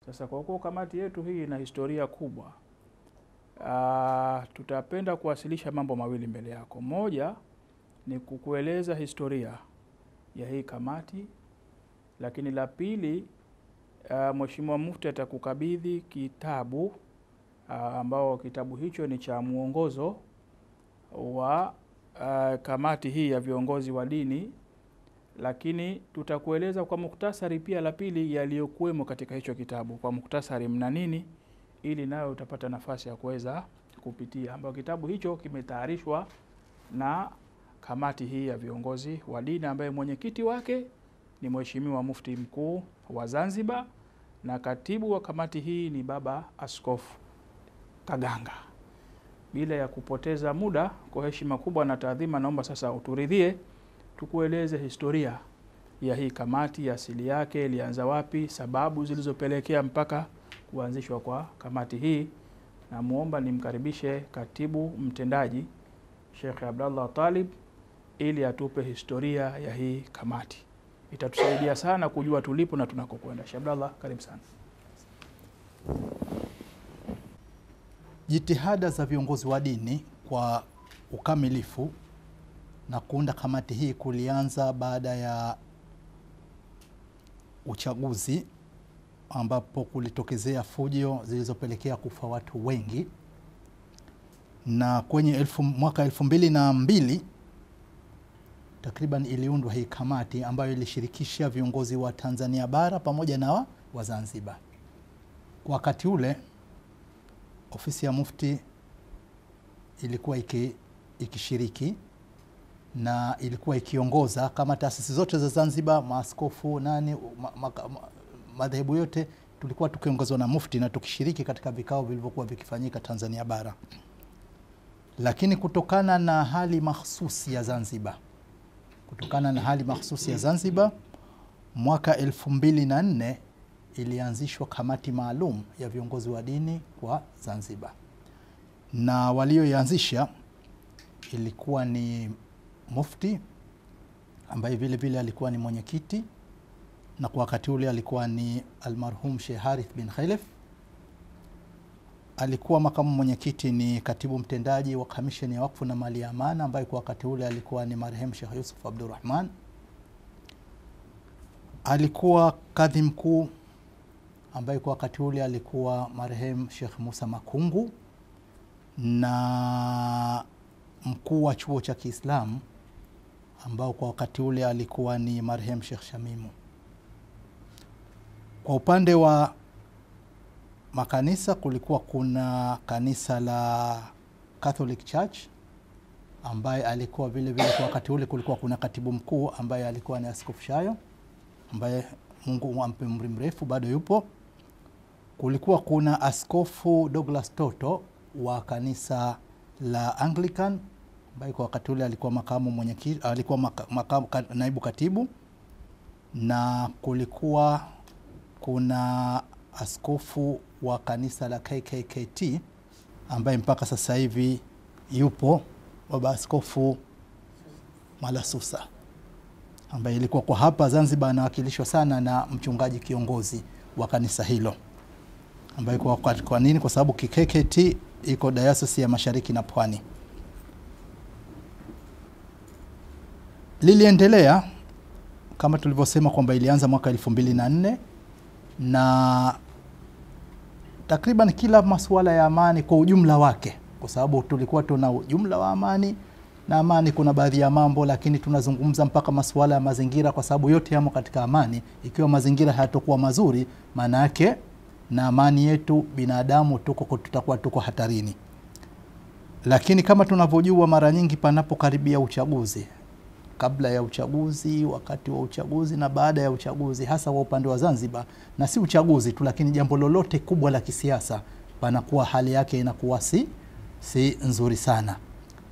Sasa kwa kuwa kamati yetu hii ina historia kubwa, tutapenda kuwasilisha mambo mawili mbele yako. Moja ni kukueleza historia ya hii kamati, lakini la pili, Mheshimiwa Mufti atakukabidhi kitabu ambao kitabu hicho ni cha muongozo wa kamati hii ya viongozi wa dini, lakini tutakueleza kwa muktasari pia la pili yaliyokuwemo katika hicho kitabu kwa muktasari mna nini, ili nayo utapata nafasi ya kuweza kupitia, ambao kitabu hicho kimetayarishwa na kamati hii ya viongozi wa dini ambaye mwenyekiti wake ni Mheshimiwa Mufti Mkuu wa Zanzibar na katibu wa kamati hii ni Baba Askofu Kaganga. Bila ya kupoteza muda, kwa heshima kubwa na taadhima, naomba sasa uturidhie tukueleze historia ya hii kamati, ya asili yake, ilianza wapi, sababu zilizopelekea mpaka kuanzishwa kwa kamati hii. Na muomba nimkaribishe katibu mtendaji Sheikh Abdallah Talib ili atupe historia ya hii kamati. Itatusaidia sana kujua tulipo na tunakokwenda. Sheikh Abdallah, karibu sana. Jitihada za viongozi wa dini kwa ukamilifu na kuunda kamati hii kulianza baada ya uchaguzi ambapo kulitokezea fujo zilizopelekea kufa watu wengi, na kwenye mwaka 2002 takriban iliundwa hii kamati ambayo ilishirikisha viongozi wa Tanzania bara pamoja na wa Zanzibar. Kwa wakati ule ofisi ya Mufti ilikuwa ikishiriki na ilikuwa ikiongoza kama taasisi zote za Zanzibar, maaskofu madhehebu yote, tulikuwa tukiongozwa na Mufti na tukishiriki katika vikao vilivyokuwa vikifanyika Tanzania bara. Lakini kutokana na hali mahsusi ya Zanzibar, mwaka 2004 ilianzishwa kamati maalum ya viongozi wa dini kwa Zanzibar, na walioianzisha ilikuwa ni Mufti ambaye vile vile alikuwa ni mwenyekiti, na kwa wakati ule alikuwa ni almarhum Sheikh Harith bin Khalif. Alikuwa makamu mwenyekiti ni katibu mtendaji wa kamisheni ya wakfu na mali ya amana ambaye kwa wakati ule alikuwa ni marehemu Sheikh Yusuf Abdurrahman. Alikuwa kadhi mkuu ambaye kwa wakati ule alikuwa marehemu Sheikh Musa Makungu, na mkuu wa chuo cha Kiislamu ambao kwa wakati ule alikuwa ni marehemu Sheikh Shamimu. Kwa upande wa makanisa kulikuwa kuna kanisa la Catholic Church ambaye alikuwa vile vile kwa wakati ule kulikuwa kuna katibu mkuu ambaye alikuwa ni Askofu Shayo ambaye Mungu ampe umri mrefu, bado yupo. Kulikuwa kuna Askofu Douglas Toto wa kanisa la Anglican ambaye kwa wakati ule alikuwa makamu mwenyekiti, alikuwa naibu katibu, na kulikuwa kuna askofu wa kanisa la KKKT ambaye mpaka sasa hivi yupo, Baba Askofu Malasusa, ambaye ilikuwa kwa hapa Zanzibar anawakilishwa sana na mchungaji kiongozi wa kanisa hilo, ambaye kwa nini? Kwa sababu KKKT iko Diocese ya Mashariki na Pwani. Liliendelea kama tulivyosema kwamba ilianza mwaka 2004 na takriban kila masuala ya amani kwa ujumla wake, kwa sababu tulikuwa tuna ujumla wa amani, na amani kuna baadhi ya mambo, lakini tunazungumza mpaka masuala ya mazingira, kwa sababu yote yamo katika amani. Ikiwa mazingira hayatakuwa mazuri, maana yake na amani yetu binadamu tutakuwa tuko hatarini. Lakini kama tunavyojua, mara nyingi panapokaribia uchaguzi, kabla ya uchaguzi, wakati wa uchaguzi na baada ya uchaguzi, hasa wa upande wa Zanzibar, na si uchaguzi tu lakini jambo lolote kubwa la kisiasa, panakuwa hali yake inakuwa si nzuri sana.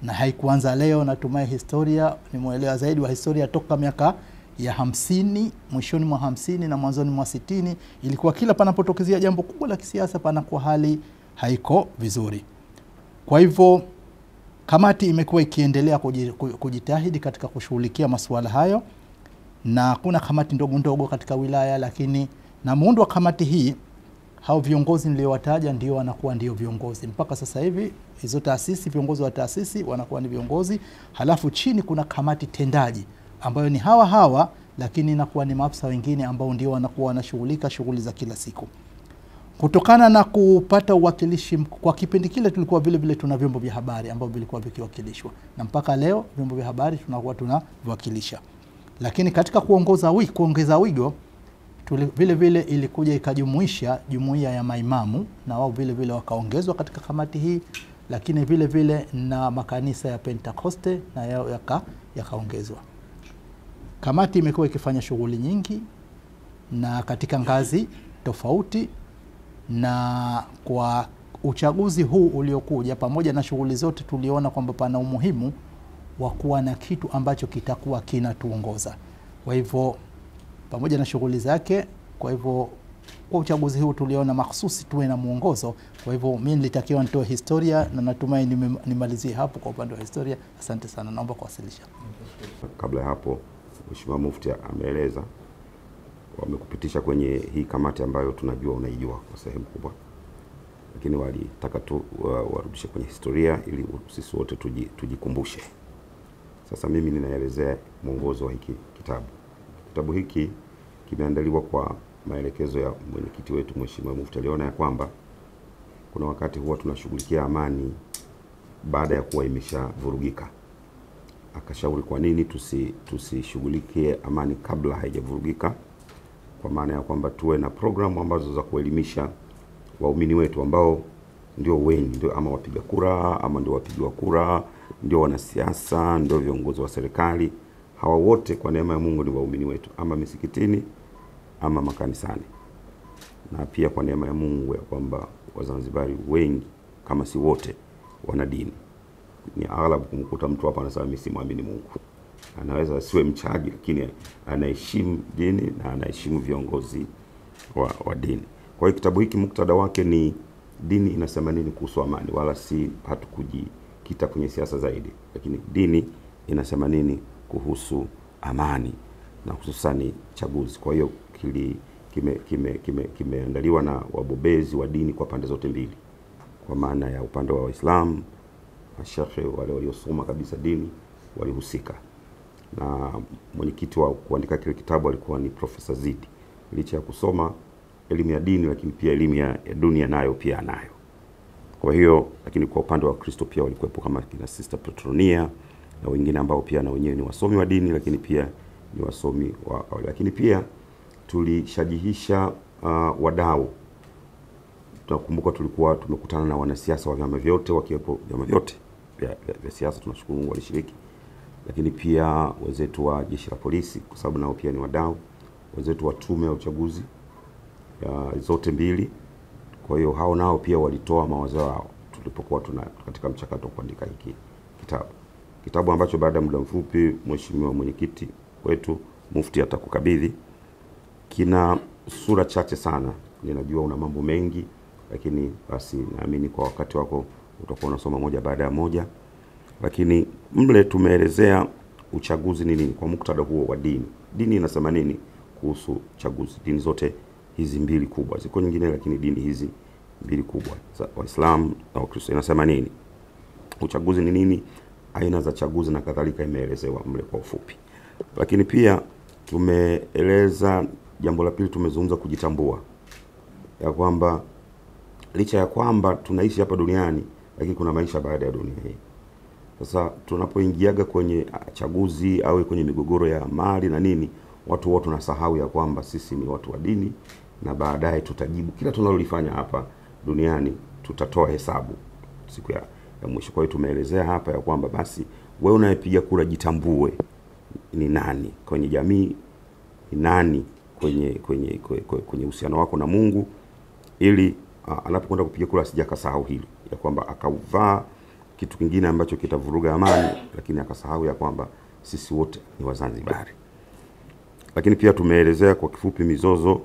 Na haikuanza leo, natumai historia ni muelewa zaidi wa historia toka miaka ya 50, mwishoni mwa 50 na mwanzoni mwa 60, ilikuwa kila panapotokezea jambo kubwa la kisiasa panakuwa hali haiko vizuri. Kwa hivyo kamati imekuwa ikiendelea kujitahidi katika kushughulikia masuala hayo, na kuna kamati ndogo ndogo katika wilaya, lakini na muundo wa kamati hii hao viongozi niliowataja ndio wanakuwa ndio viongozi. Mpaka sasa hivi hizo taasisi, viongozi wa taasisi wanakuwa ni viongozi, halafu chini kuna kamati tendaji ambayo ni hawa lakini inakuwa ni maafisa wengine ambao ndio wanakuwa wanashughulika shughuli za kila siku. Kutokana na kupata uwakilishi kwa kipindi kile, tulikuwa vile vile tuna vyombo vya habari ambao vilikuwa vikiwakilishwa, na mpaka leo vyombo vya habari tunakuwa tunawakilisha. Lakini katika kuongeza wigo vile vile ilikuja ikajumuisha jumuiya ya maimamu, na wao vile vile wakaongezwa katika kamati hii, lakini vile vile na makanisa ya Pentecoste na yao yakaongezwa. Kamati imekuwa ikifanya shughuli nyingi na katika ngazi tofauti, na kwa uchaguzi huu uliokuja pamoja na shughuli zote tuliona kwamba pana umuhimu wa kuwa na kitu ambacho kitakuwa kinatuongoza. Kwa hivyo pamoja na shughuli zake, kwa hivyo kwa uchaguzi huu tuliona mahsusi tuwe na muongozo. Kwa hivyo mimi nilitakiwa nitoe historia, na natumai nimalizie hapo kwa upande wa historia. Asante sana, naomba kuwasilisha. Kabla ya hapo, Mheshimiwa Mufti ameeleza wamekupitisha kwenye hii kamati ambayo tunajua unaijua kwa sehemu kubwa, lakini walitaka tu warudishe kwenye historia ili sisi wote tujikumbushe. Sasa mimi ninaelezea mwongozo wa hiki kitabu. Kitabu hiki kimeandaliwa kwa maelekezo ya mwenyekiti wetu Mheshimiwa Mufti. Aliona ya kwamba kuna wakati huwa tunashughulikia amani baada ya kuwa imeshavurugika. Akashauri kwa nini tusishughulikie amani kabla haijavurugika, kwa maana ya kwamba tuwe na programu ambazo za kuelimisha waumini wetu ambao ndio wengi, ndio ama wapiga kura, ama ndio wapigiwa kura, ndio wanasiasa, ndio viongozi wa serikali. Hawa wote kwa neema ya Mungu ni waumini wetu, ama misikitini ama makanisani. Na pia kwa neema ya Mungu ya kwamba Wazanzibari wengi kama si wote wana dini. Ni aghalabu kumkuta mtu hapa anasema mimi simwamini Mungu. Anaweza siwe mchaji, lakini anaheshimu dini na anaheshimu viongozi wa dini. Kwa hiyo kitabu hiki muktadha wake ni dini inasema nini kuhusu amani, wala si hatukujikita kwenye siasa zaidi, lakini dini inasema nini kuhusu amani na hususani chaguzi. Kwa hiyo kimeandaliwa na wabobezi wa dini kwa pande zote mbili, kwa maana ya upande wa Waislamu, mashehe wale waliosoma kabisa dini walihusika, na mwenyekiti wa kuandika kile kitabu alikuwa ni Profesa Zidi. Licha ya kusoma elimu ya dini, lakini pia elimu ya dunia nayo pia anayo. Kwa hiyo, lakini kwa upande wa Kristo pia walikuwepo kama kina Sister Petronia na wengine ambao pia na wenyewe ni wasomi wa dini, lakini pia ni wasomi lakini pia tulishajihisha wadau. Tunakumbuka tulikuwa tumekutana na wanasiasa wa vyama vyote, wakiwepo vyama vyote vya siasa, tunashukuru Mungu walishiriki. Lakini pia wenzetu wa jeshi la polisi, kwa sababu nao pia ni wadau, wenzetu wa tume ya uchaguzi zote mbili. Kwa hiyo hao nao pia walitoa mawazo yao tulipokuwa katika mchakato kuandika hiki kitabu ambacho baada ya muda mfupi Mheshimiwa mwenyekiti wetu Mufti atakukabidhi. Kina sura chache sana, ninajua una mambo mengi, lakini basi naamini kwa wakati wako utakuwa unasoma moja baada ya moja. Lakini mle tumeelezea uchaguzi ni nini kwa muktadha huo wa dini. Dini inasema nini kuhusu chaguzi? Dini zote hizi mbili kubwa, ziko nyingine lakini dini hizi mbili kubwa, Waislamu na Wakristo, inasema nini? Uchaguzi ni nini? Aina za chaguzi na kadhalika imeelezewa mle kwa ufupi. Lakini pia tumeeleza jambo la pili, tumezungumza kujitambua, ya kwamba licha ya kwamba tunaishi hapa duniani, lakini kuna maisha baada ya dunia hii. Sasa tunapoingiaga kwenye chaguzi au kwenye migogoro ya mali na nini, watu wote tunasahau ya kwamba sisi ni watu wa dini, na baadaye tutajibu kila tunalolifanya hapa duniani, tutatoa hesabu siku ya mwisho. Kwa hiyo tumeelezea hapa ya kwamba basi wewe unayepiga kura jitambue ni nani kwenye jamii, ni nani kwenye uhusiano wako na Mungu, ili anapokwenda kupiga kura asijakasahau hili ya kwamba akauvaa kitu kingine ambacho kitavuruga amani, lakini akasahau ya kwamba sisi wote ni Wazanzibari. Lakini pia tumeelezea kwa kifupi mizozo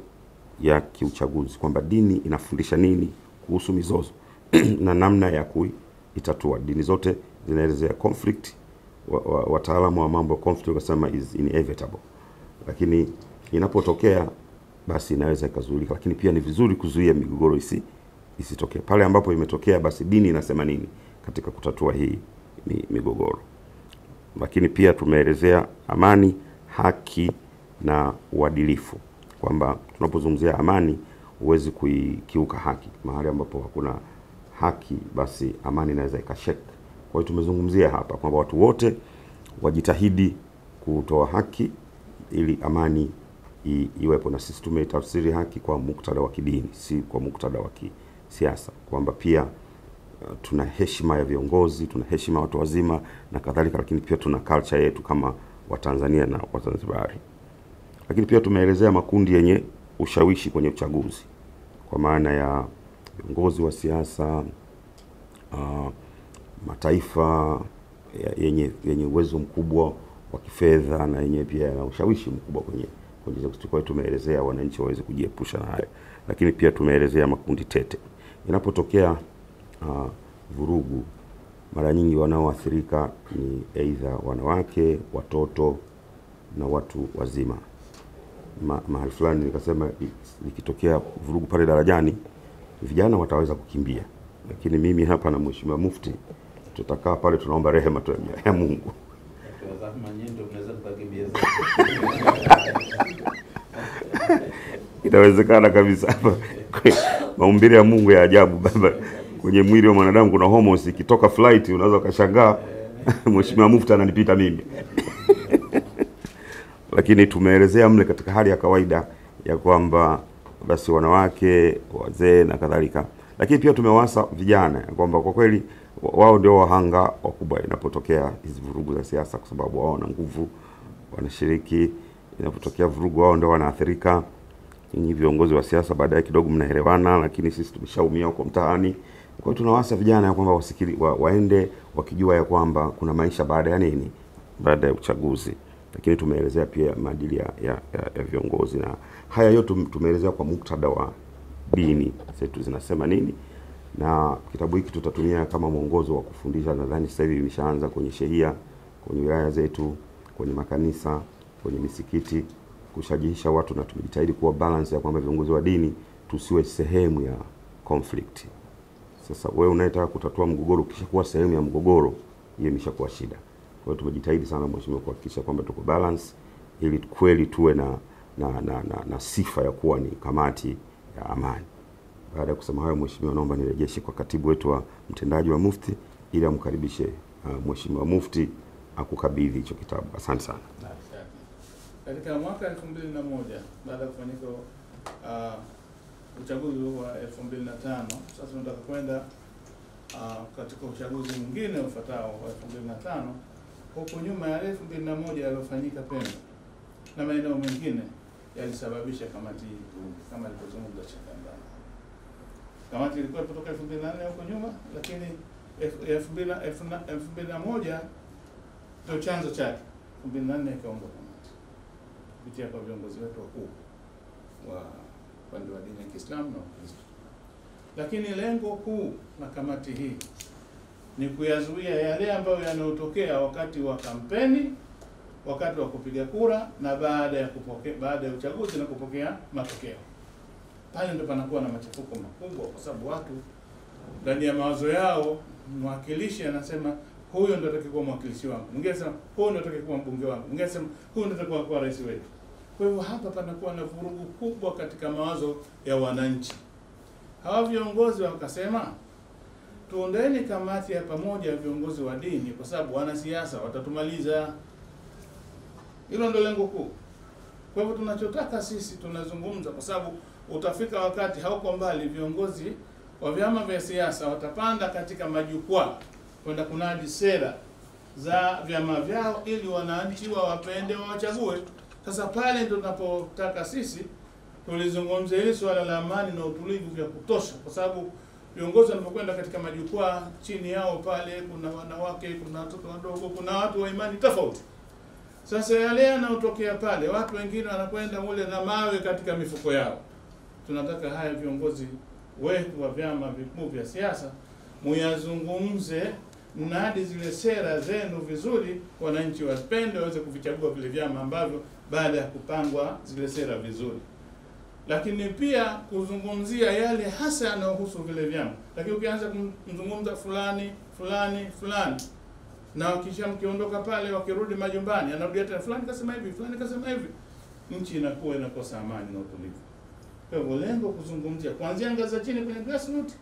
ya kiuchaguzi, kwamba dini inafundisha nini kuhusu mizozo na namna ya kuitatua. Dini zote zinaelezea conflict, wataalamu wa mambo conflict wakasema is inevitable, lakini inapotokea basi inaweza ikazuilika. Lakini pia ni vizuri kuzuia migogoro isitokee. Pale ambapo imetokea, basi dini inasema nini katika kutatua hii migogoro. Lakini pia tumeelezea amani, haki na uadilifu, kwamba tunapozungumzia amani huwezi kuikiuka haki. Mahali ambapo hakuna haki, basi amani inaweza ikasheka. Kwa hiyo tumezungumzia hapa kwamba watu wote wajitahidi kutoa haki ili amani iwepo, na sisi tumetafsiri haki kwa muktadha wa kidini, si kwa muktadha wa kisiasa, kwamba pia tuna heshima ya viongozi, tuna heshima watu wazima na kadhalika, lakini pia tuna culture yetu kama Watanzania na Wazanzibari. Lakini pia tumeelezea makundi yenye ushawishi kwenye uchaguzi, kwa maana ya viongozi wa siasa, mataifa yenye uwezo mkubwa wa kifedha na yenye pia na ushawishi mkubwa kwenye uchaguzi. Kwa hiyo tumeelezea wananchi waweze kujiepusha na hayo. Lakini pia tumeelezea makundi tete. Inapotokea vurugu, mara nyingi wanaoathirika ni aidha wanawake, watoto na watu wazima. Mahali fulani nikasema ikitokea vurugu pale Darajani, vijana wataweza kukimbia, lakini mimi hapa na Mheshimiwa Mufti tutakaa pale, tunaomba rehema tu ya Mungu. Inawezekana kabisa hapa. Maumbile ya Mungu ya ajabu baba. Kwenye mwili wa mwanadamu kuna homos, ikitoka flight unaweza ukashangaa Mheshimiwa Mufti ananipita mimi. Lakini tumeelezea mle katika hali ya kawaida ya kwamba basi wanawake, wazee na kadhalika. Lakini pia tumewasa vijana kwamba kwa kweli wao ndio wahanga wakubwa inapotokea hizi vurugu za siasa, kwa sababu wao wana nguvu, wanashiriki. Inapotokea vurugu wao ndio wanaathirika. Nyinyi viongozi wa siasa baadaye kidogo mnaelewana, lakini sisi tumeshaumia huko mtaani. Kwa hiyo tunawasa vijana ya kwamba waende wakijua ya kwamba kuna maisha baada ya nini, baada ya uchaguzi. Lakini tumeelezea pia maadili ya viongozi, na haya yote tumeelezea kwa muktadha wa dini zetu zinasema nini. Na kitabu hiki tutatumia kama mwongozo wa kufundisha. Nadhani sasa hivi imeshaanza kwenye shehia, kwenye wilaya zetu, kwenye makanisa, kwenye misikiti, kushajihisha watu, na tumejitahidi kuwa balance ya kwamba viongozi wa dini tusiwe sehemu ya conflict. Sasa wewe unayetaka kutatua mgogoro kisha kuwa sehemu ya mgogoro, hiyo imeshakuwa shida. Kwa hiyo tumejitahidi sana Mheshimiwa kuhakikisha kwamba tuko balance ili kweli tuwe na sifa ya kuwa ni kamati ya amani. Baada ya kusema hayo, Mheshimiwa, naomba nirejeshe kwa katibu wetu wa mtendaji wa Mufti ili amkaribishe Mheshimiwa Mufti akukabidhi hicho kitabu. Asante sana. Katika mwaka 2001 baada ya kufanyika uchaguzi wa 2005, sasa tunataka kwenda katika uchaguzi mwingine ufuatao wa 2005. Huko nyuma ya 2001 yaliyofanyika Pemba na maeneo mengine yalisababisha kamati hii kama ilivyozungumza Chakamba. Kamati ilikuwa kutoka 2004 huko nyuma, lakini 2001 ndio chanzo chake. 2004 ikaundwa kamati kupitia kwa viongozi wetu wakuu wa upande wa dini ya Kiislamu na Ukristo. Lakini lengo kuu la kamati hii ni kuyazuia yale ambayo yanayotokea wakati wa kampeni, wakati wa kupiga kura na baada ya uchaguzi na kupokea matokeo. Pale ndio panakuwa na machafuko makubwa, kwa sababu watu ndani ya mawazo yao, mwakilishi anasema huyo ndio atakayekuwa mwakilishi wangu, mwingine anasema huyo ndio atakayekuwa mbunge wangu, mwingine anasema huyo ndio atakayekuwa rais wetu. Kwa hivyo hapa panakuwa na vurugu kubwa katika mawazo ya wananchi. Hawa viongozi wakasema tuondeni kamati ya pamoja ya viongozi wa dini, kwa sababu wanasiasa watatumaliza. Hilo ndio lengo kuu. Kwa hivyo tunachotaka sisi tunazungumza, kwa sababu utafika wakati hauko mbali viongozi wa vyama vya siasa watapanda katika majukwaa kwenda kunadi sera za vyama vyao ili wananchi wawapende wawachague. Sasa pale ndio tunapotaka sisi tulizungumza hili swala la amani na utulivu vya kutosha, kwa sababu viongozi wanapokwenda katika majukwaa, chini yao pale kuna wanawake, kuna watoto wadogo, kuna watu wa imani tofauti. Sasa yale yanayotokea pale, watu wengine wanakwenda mule na mawe katika mifuko yao. Tunataka haya viongozi wetu wa vyama vikuu vya siasa muyazungumze, mnadi zile sera zenu vizuri, wananchi wapende waweze kuvichagua vile vyama ambavyo baada ya kupangwa zile sera vizuri. lakini pia kuzungumzia yale hasa yanayohusu vile vyama. Lakini ukianza kumzungumza fulani fulani fulani, na kisha mkiondoka pale wakirudi majumbani anarudia tena fulani kasema hivi, fulani kasema hivi, nchi inakuwa inakosa amani na utulivu. Kwa hivyo lengo kuzungumzia kuanzia ngazi za chini kwenye grassroots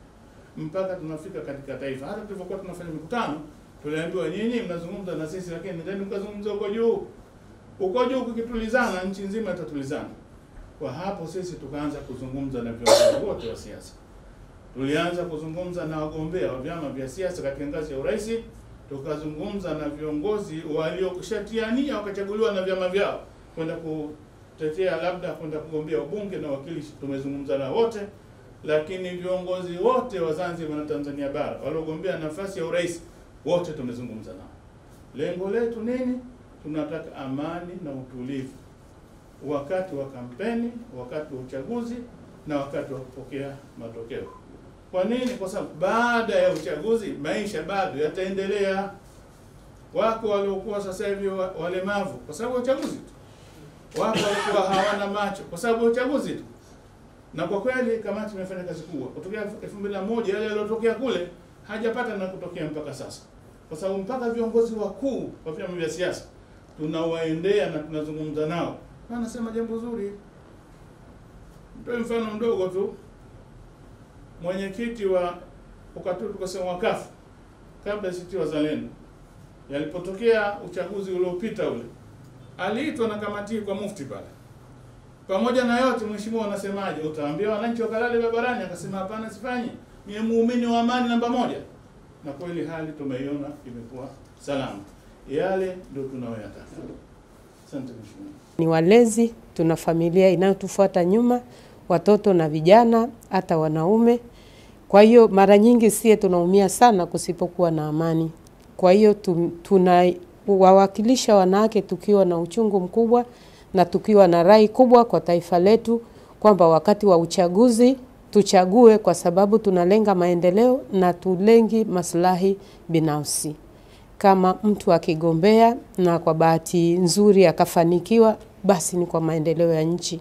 mpaka tunafika katika taifa. Hata tulipokuwa tunafanya mikutano tuliambiwa nyinyi mnazungumza na sisi, lakini ndani mkazungumza huko juu. Huko juu kukitulizana nchi nzima itatulizana. Kwa hapo sisi tukaanza kuzungumza na viongozi wote wa siasa. Tulianza kuzungumza na wagombea wa vyama vya siasa katika ngazi ya urais, tukazungumza na viongozi waliokushatiania wakachaguliwa na vyama vyao kwenda kutetea labda kwenda kugombea ubunge na wakilishi. Tumezungumza na wote, lakini viongozi wote wa Zanzibar na Tanzania bara waliogombea nafasi ya urais wote tumezungumza nao. Lengo letu nini? Tunataka amani na utulivu wakati wa kampeni, wakati wa uchaguzi na wakati wa kupokea matokeo. Kwa nini? Kwa sababu baada ya uchaguzi maisha bado yataendelea. Wako waliokuwa sasa hivi walemavu kwa sababu ya uchaguzi tu. Wako walikuwa hawana macho kwa sababu ya uchaguzi tu. Na kwa kweli kamati imefanya kazi kubwa. Kutokea 2001 yale yaliyotokea kule hajapata na kutokea mpaka sasa. Kwa sababu mpaka viongozi wakuu wa vyama vya siasa tunawaendea na tunazungumza nao. Na anasema jambo zuri. Ndio mfano mdogo tu. Mwenyekiti wa ukatutu tukasema wakafu kabla sisi wazalendo, yalipotokea uchaguzi uliopita ule, aliitwa na kamati kwa mufti pale. Pamoja na yote mheshimiwa anasemaje, utaambia wananchi wakalale barabarani? Akasema hapana, sifanyi. Ni muumini wa amani namba 1. Na kweli hali tumeiona imekuwa salama. Yale ndio tunayoyataka. Asante mheshimiwa. Ni walezi, tuna familia inayotufuata nyuma, watoto na vijana, hata wanaume. Kwa hiyo mara nyingi sie tunaumia sana kusipokuwa na amani. Kwa hiyo tunawawakilisha wanawake tukiwa na uchungu mkubwa na tukiwa na rai kubwa kwa taifa letu kwamba wakati wa uchaguzi tuchague kwa sababu tunalenga maendeleo na tulengi maslahi binafsi. Kama mtu akigombea na kwa bahati nzuri akafanikiwa, basi ni kwa maendeleo ya nchi.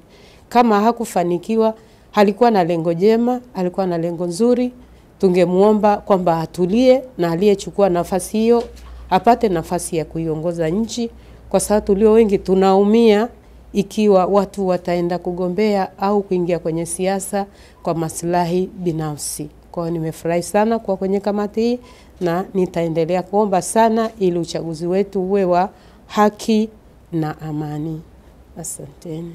Kama hakufanikiwa, halikuwa na lengo jema, alikuwa na lengo nzuri, tungemuomba kwamba atulie na aliyechukua nafasi hiyo apate nafasi ya kuiongoza nchi, kwa sababu tulio wengi tunaumia ikiwa watu wataenda kugombea au kuingia kwenye siasa kwa maslahi binafsi. Kwa hiyo nimefurahi sana kwa kwenye kamati hii na nitaendelea kuomba sana ili uchaguzi wetu uwe wa haki na amani. Asanteni.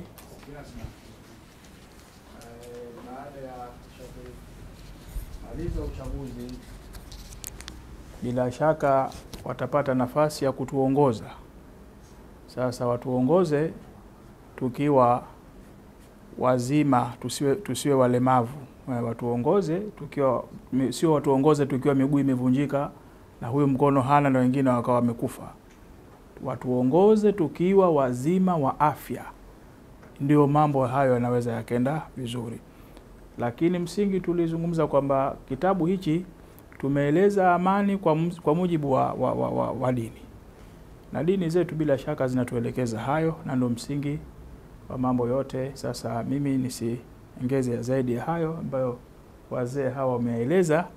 Baada ya maliza uchaguzi, bila shaka watapata nafasi ya kutuongoza. Sasa watuongoze tukiwa wazima, tusiwe walemavu. Watuongoze tukiwa sio watuongoze tukiwa miguu imevunjika na huyo mkono hana na wengine wakawa wamekufa. Watuongoze tukiwa wazima wa afya. Ndio mambo hayo yanaweza yakenda vizuri. Lakini msingi tulizungumza kwamba kitabu hichi tumeeleza amani kwa mujibu wa dini. Na dini zetu bila shaka zinatuelekeza hayo na ndio msingi wa mambo yote. Sasa mimi nisiongeze zaidi ya hayo ambayo wazee hawa wameeleza.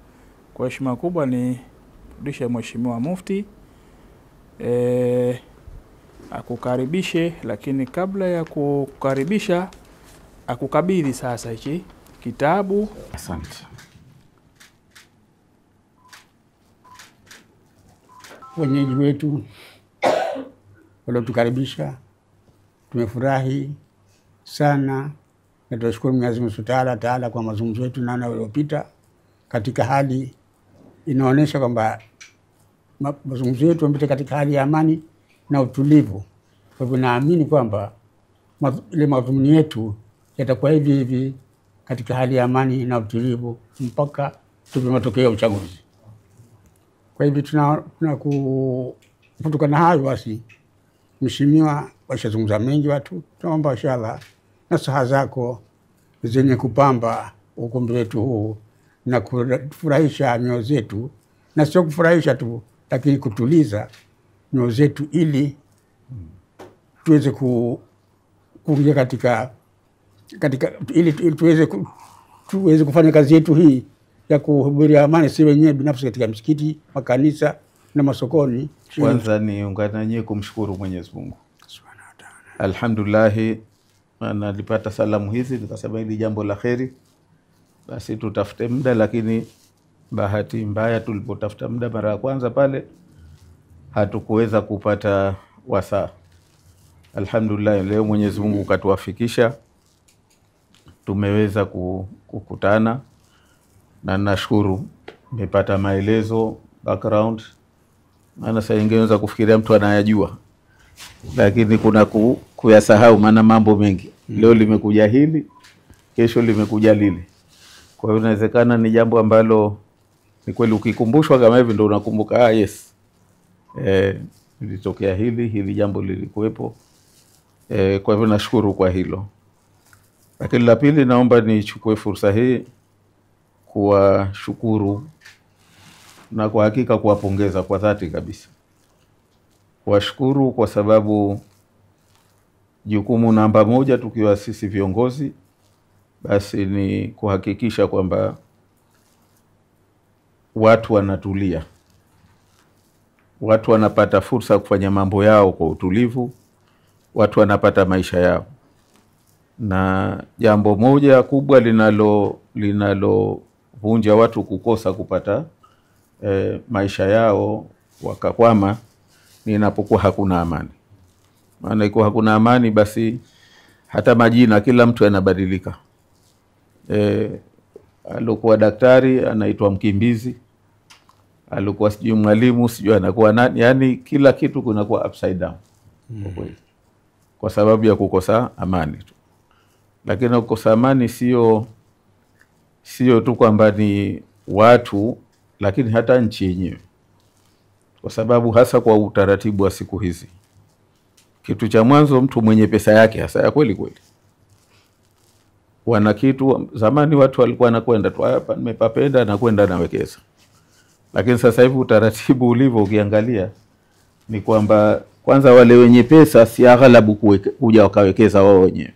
Kwa heshima kubwa ni rudishe Mheshimiwa Mufti akukaribishe, lakini kabla ya kukaribisha akukabidhi sasa hichi kitabu. Asante. Wenyeji wetu waliotukaribisha, tumefurahi sana na tunashukuru Mwenyezi Mungu Taala kwa mazungumzo yetu nana yaliyopita katika hali inaonyesha kwamba mazungumzo yetu yamepita katika hali ya amani na utulivu. Kwa hivyo naamini kwamba ile madhumuni yetu yatakuwa hivi katika hali ya amani na utulivu mpaka tupe matokeo ya uchaguzi. Kwa hivyo kutoka na hayo basi, mheshimiwa, washazungumza mengi watu, tunaomba inshallah nasaha zako zenye kupamba ukumbi wetu huu na kufurahisha mioyo zetu, na sio kufurahisha tu lakini kutuliza mioyo zetu ili tuweze kuingia katika katika ili tuweze kufanya kazi yetu hii ya kuhubiria amani si wenyewe binafsi katika msikiti, makanisa na masokoni. Kwanza niungana nyewe kumshukuru Mwenyezi Mungu Subhanahu wa Ta'ala. Alhamdulillah, nalipata salamu hizi nikasema hili jambo la kheri, basi tutafute muda, lakini bahati mbaya tulipotafuta muda mara ya kwanza pale hatukuweza kupata wasaa. Alhamdulillah, leo Mwenyezi Mungu katuwafikisha, tumeweza kukutana na nashukuru nimepata maelezo background. Maana saa nyingine unaweza kufikiria mtu anayajua lakini kuna kuyasahau, maana mambo mengi. Leo limekuja hili, kesho limekuja lile. Kwa hiyo inawezekana ni jambo ambalo ni kweli ukikumbushwa kama hivi ndio unakumbuka yes. Lilitokea hili jambo lilikuwepo. Kwa hivyo nashukuru kwa hilo. Lakini la pili, naomba nichukue fursa hii kuwashukuru na kwa hakika kuwapongeza kwa dhati kabisa. Kuwashukuru kwa sababu jukumu namba moja tukiwa sisi viongozi basi ni kuhakikisha kwamba watu wanatulia, watu wanapata fursa kufanya mambo yao kwa utulivu, watu wanapata maisha yao. Na jambo moja kubwa linalovunja watu kukosa kupata maisha yao wakakwama ni inapokuwa hakuna amani. Maana iko hakuna amani, basi hata majina kila mtu yanabadilika. Alikuwa daktari anaitwa mkimbizi, alikuwa sijui mwalimu sijui anakuwa nani, yani kila kitu kunakuwa upside down. Kwa sababu ya kukosa amani tu. Lakini kukosa amani sio tu kwamba ni watu, lakini hata nchi yenyewe. Kwa sababu hasa kwa utaratibu wa siku hizi, kitu cha mwanzo mtu mwenye pesa yake hasa ya kweli wana kitu. Zamani watu walikuwa wanakwenda tu hapa nimepapenda na kwenda nawekeza. Lakini sasa hivi utaratibu ulivyo ukiangalia ni kwamba kwanza wale wenye pesa si aghalabu kuja wakawekeza wao wenyewe.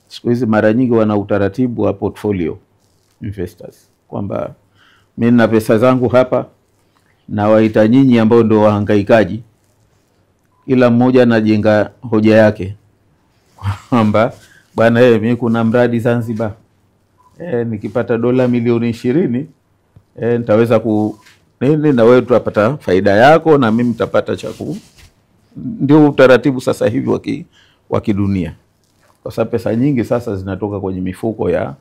Siku hizi mara nyingi wana utaratibu wa portfolio investors, kwamba mimi na pesa zangu hapa na waita nyinyi ambao ndio wahangaikaji, kila mmoja anajenga hoja yake kwamba bwana mimi kuna mradi Zanzibar, nikipata dola milioni 20 nitaweza nini, na wewe tutapata faida yako na mimi nitapata chaku. Ndio utaratibu sasa hivi wa kidunia. Kwa sababu pesa nyingi sasa zinatoka kwenye mifuko ya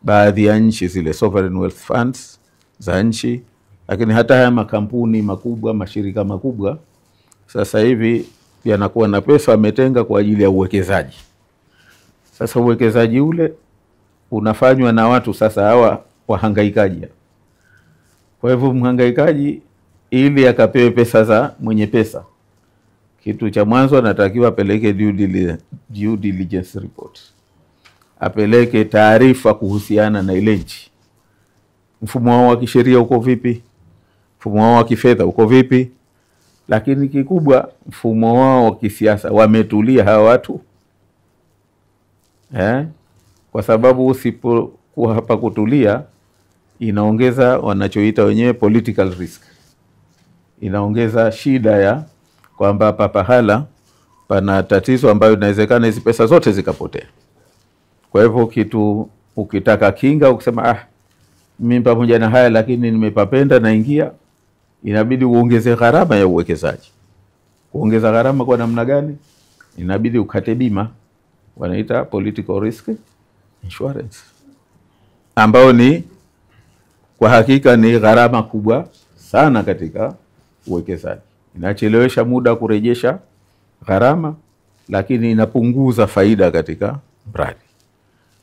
baadhi ya nchi, zile sovereign wealth funds za nchi. Lakini hata haya makampuni makubwa, mashirika makubwa sasa hivi yanakuwa na pesa wametenga kwa ajili ya uwekezaji. Sasa uwekezaji ule unafanywa na watu sasa hawa wahangaikaji. Kwa hivyo mhangaikaji ili akapewe pesa za mwenye pesa, kitu cha mwanzo anatakiwa apeleke due diligence report. Apeleke taarifa kuhusiana na ile nchi. Mfumo wao wa kisheria uko vipi? Mfumo wao wa kifedha uko vipi? Lakini kikubwa mfumo wao wa kisiasa, wametulia hawa watu? Kwa sababu usipokuwa hapa kutulia inaongeza wanachoita wenyewe political risk. Inaongeza shida ya kwamba hapa pahala pana tatizo ambayo inawezekana hizo pesa zote zikapotea. Kwa hivyo kitu ukitaka kinga ukisema mimi pamoja na haya lakini nimepapenda naingia, inabidi uongeze gharama ya uwekezaji. Kuongeza gharama kwa namna gani? Inabidi ukate bima, wanaita political risk insurance, ambao ni kwa hakika ni gharama kubwa sana katika uwekezaji. Inachelewesha muda kurejesha gharama, lakini inapunguza faida katika mradi.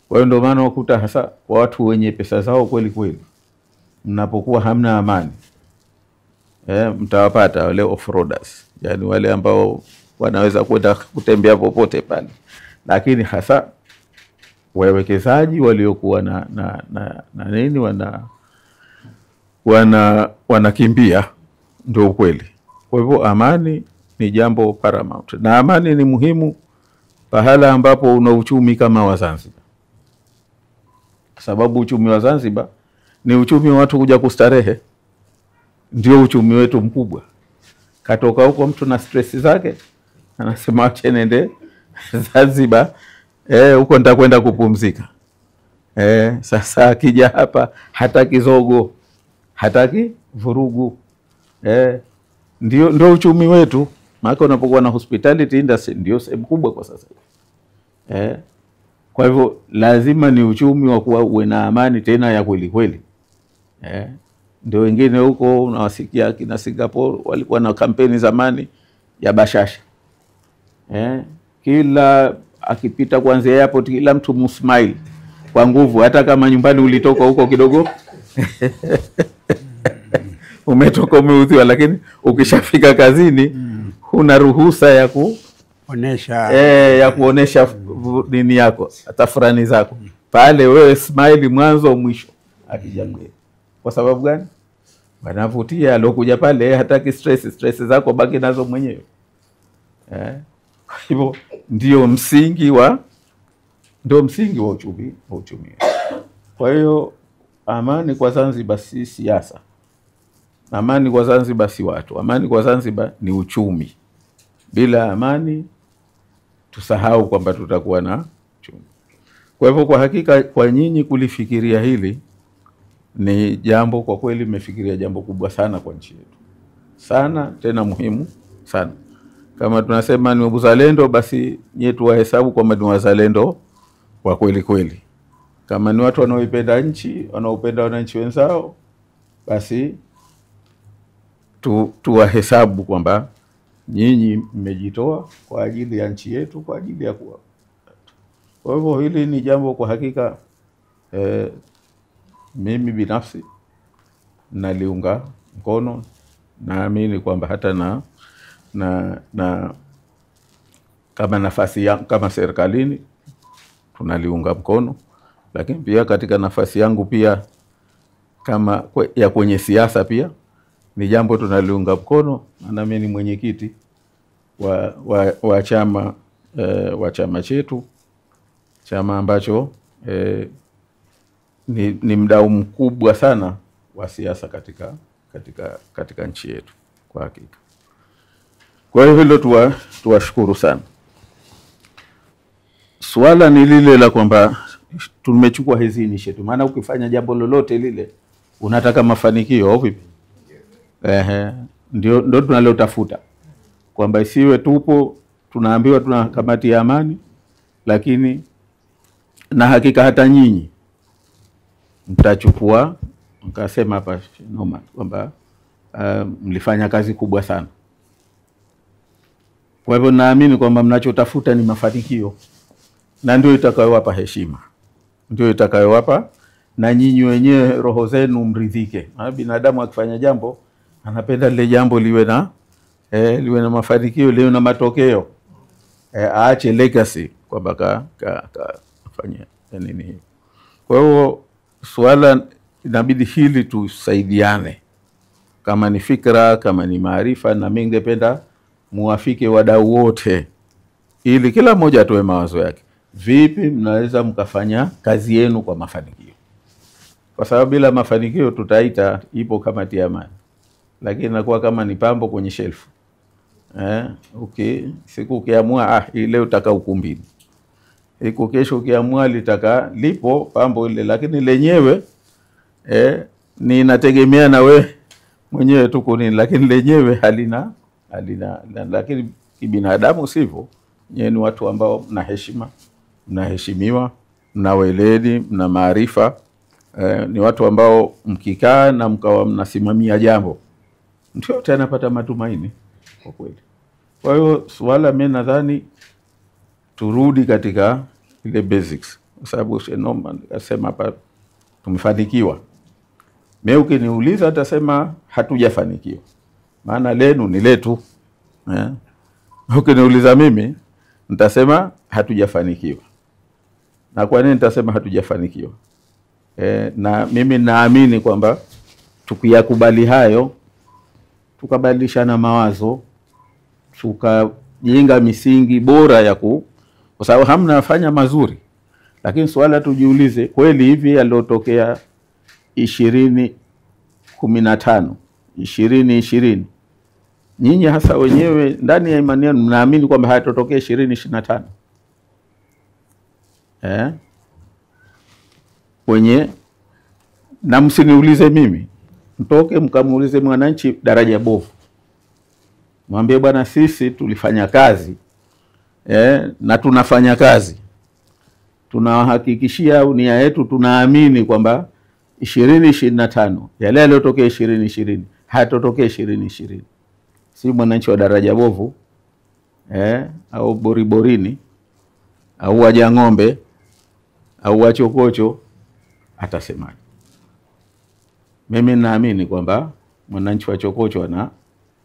Kwa hiyo ndio maana ukuta hasa watu wenye pesa zao kweli mnapokuwa hamna amani, mtawapata wale off-roaders, yani wale ambao wanaweza kwenda kutembea popote pale. Lakini hasa wawekezaji waliokuwa na nini wanakimbia, ndio ukweli. Kwa hivyo amani ni jambo paramount, na amani ni muhimu pahala ambapo una uchumi kama wa Zanzibar, sababu uchumi wa Zanzibar ni uchumi wa watu kuja kustarehe, ndio uchumi wetu mkubwa. Katoka huko mtu na stress zake, anasema acha nende Zanzibar, huko nitakwenda kupumzika. Sasa akija hapa hataki zogo, hataki vurugu. Ndio uchumi wetu. Maana unapokuwa na hospitality industry ndio sehemu kubwa kwa sasa. Kwa hivyo lazima ni uchumi wa kuwa uwe na amani tena ya kweli kweli. Ndio wengine huko unawasikia kina Singapore walikuwa na kampeni zamani ya bashasha. Kila akipita kuanzia airport kila mtu musmile kwa nguvu, hata kama nyumbani ulitoka huko kidogo umetoka umeudhiwa, lakini ukishafika kazini huna ruhusa ya kuonesha nini yako, tafurani zako. Pale wewe smile mwanzo mwisho akijamgeni. Kwa sababu gani? Wanavutia alokuja pale hataki stress zako baki nazo mwenyewe. Kwa hivyo ndio msingi wa uchumi. Kwa hiyo amani kwa Zanzibar si siasa. Amani kwa Zanzibar si watu. Amani kwa Zanzibar ni uchumi. Bila amani tusahau kwamba tutakuwa na uchumi. Kwa hivyo kwa hakika kwa nyinyi kulifikiria hili ni jambo, kwa kweli mmefikiria jambo kubwa sana kwa nchi yetu. Sana tena muhimu sana. Kama tunasema ni uzalendo, basi nyetu wahesabu kwamba ni wazalendo wa kweli kweli. Kama ni watu wanaoipenda nchi, wanaopenda wananchi wenzao, basi tuwahesabu kwamba nyinyi mmejitoa kwa ajili ya nchi yetu, kwa ajili ya kuwa. Kwa hivyo hili ni jambo kwa hakika mimi binafsi naliunga mkono. Naamini kwamba hata na kama nafasi yangu kama serikalini tunaliunga mkono, lakini pia katika nafasi yangu pia kama ya kwenye siasa pia ni jambo tunaliunga mkono. Na mimi ni mwenyekiti wa chama chetu, chama ambacho ni mdau mkubwa sana wa siasa katika nchi yetu kwa hakika. Kwa hivyo tuwashukuru sana. Swala ni lile la kwamba tumechukua hizi initiative. Maana ukifanya jambo lolote lile unataka mafanikio au vipi? Ndio tunalotafuta. Kwamba isiwe tupo tunaambiwa tuna kamati ya amani, lakini na hakika hata nyinyi mtachukua, mkasema hapa noma kwamba mlifanya kazi kubwa sana. Kwa hivyo naamini kwamba mnachotafuta ni mafanikio, na ndio itakayowapa heshima, ndio itakayowapa na nyinyi wenyewe roho zenu mridhike. Binadamu akifanya jambo anapenda lile jambo liwe na mafanikio, liwe na matokeo, aache legacy kwamba kafanya nini. Kwa hiyo swala inabidi hili tusaidiane, kama ni fikra, kama ni maarifa, na mimi ningependa muafike wadau wote ili kila mmoja atoe mawazo yake. Vipi mnaweza mkafanya kazi yenu kwa mafanikio? Kwa sababu bila mafanikio tutaita ipo kamati ya amani, lakini inakuwa kama ni pambo kwenye shelfu. Siku ukiamua leo utaka ukumbini, siku kesho ukiamua lipo pambo ile, lakini lenyewe ni inategemea na we mwenyewe tu kunini, lakini lenyewe halina lakini kibinadamu sivyo. Nyinyi ni watu ambao mna heshima, mnaheshimiwa, mna weledi, mna maarifa, ni watu ambao mkikaa na mkawa mnasimamia jambo ndio tena pata matumaini kwa kweli. Kwa hiyo swala mimi nadhani turudi katika ile basics, kwa sababu nasema hapa tumefanikiwa. Mimi ukiniuliza atasema hatujafanikiwa, maana lenu ni letu. Ukiniuliza mimi nitasema hatujafanikiwa. Na kwa nini nitasema hatujafanikiwa? Na mimi naamini kwamba tukiyakubali hayo, tukabadilishana mawazo, tukajenga misingi bora kwa sababu hamnafanya mazuri. Lakini swala tujiulize, kweli hivi yaliyotokea 2015 2020, nyinyi hasa wenyewe ndani ya imani yenu mnaamini kwamba hayatotokea 2025? Wenye, na msiniulize mimi, mtoke mkamuulize mwananchi daraja bovu, mwambie bwana, sisi tulifanya kazi na tunafanya kazi, tunawahakikishia nia yetu, tunaamini kwamba 2025 yale yaliyotokea 2020 hayatotokea 2020. Si mwananchi wa daraja bovu au Boriborini au Wajang'ombe au Wachokocho atasemaje? Mimi naamini kwamba mwananchi wa Chokocho ana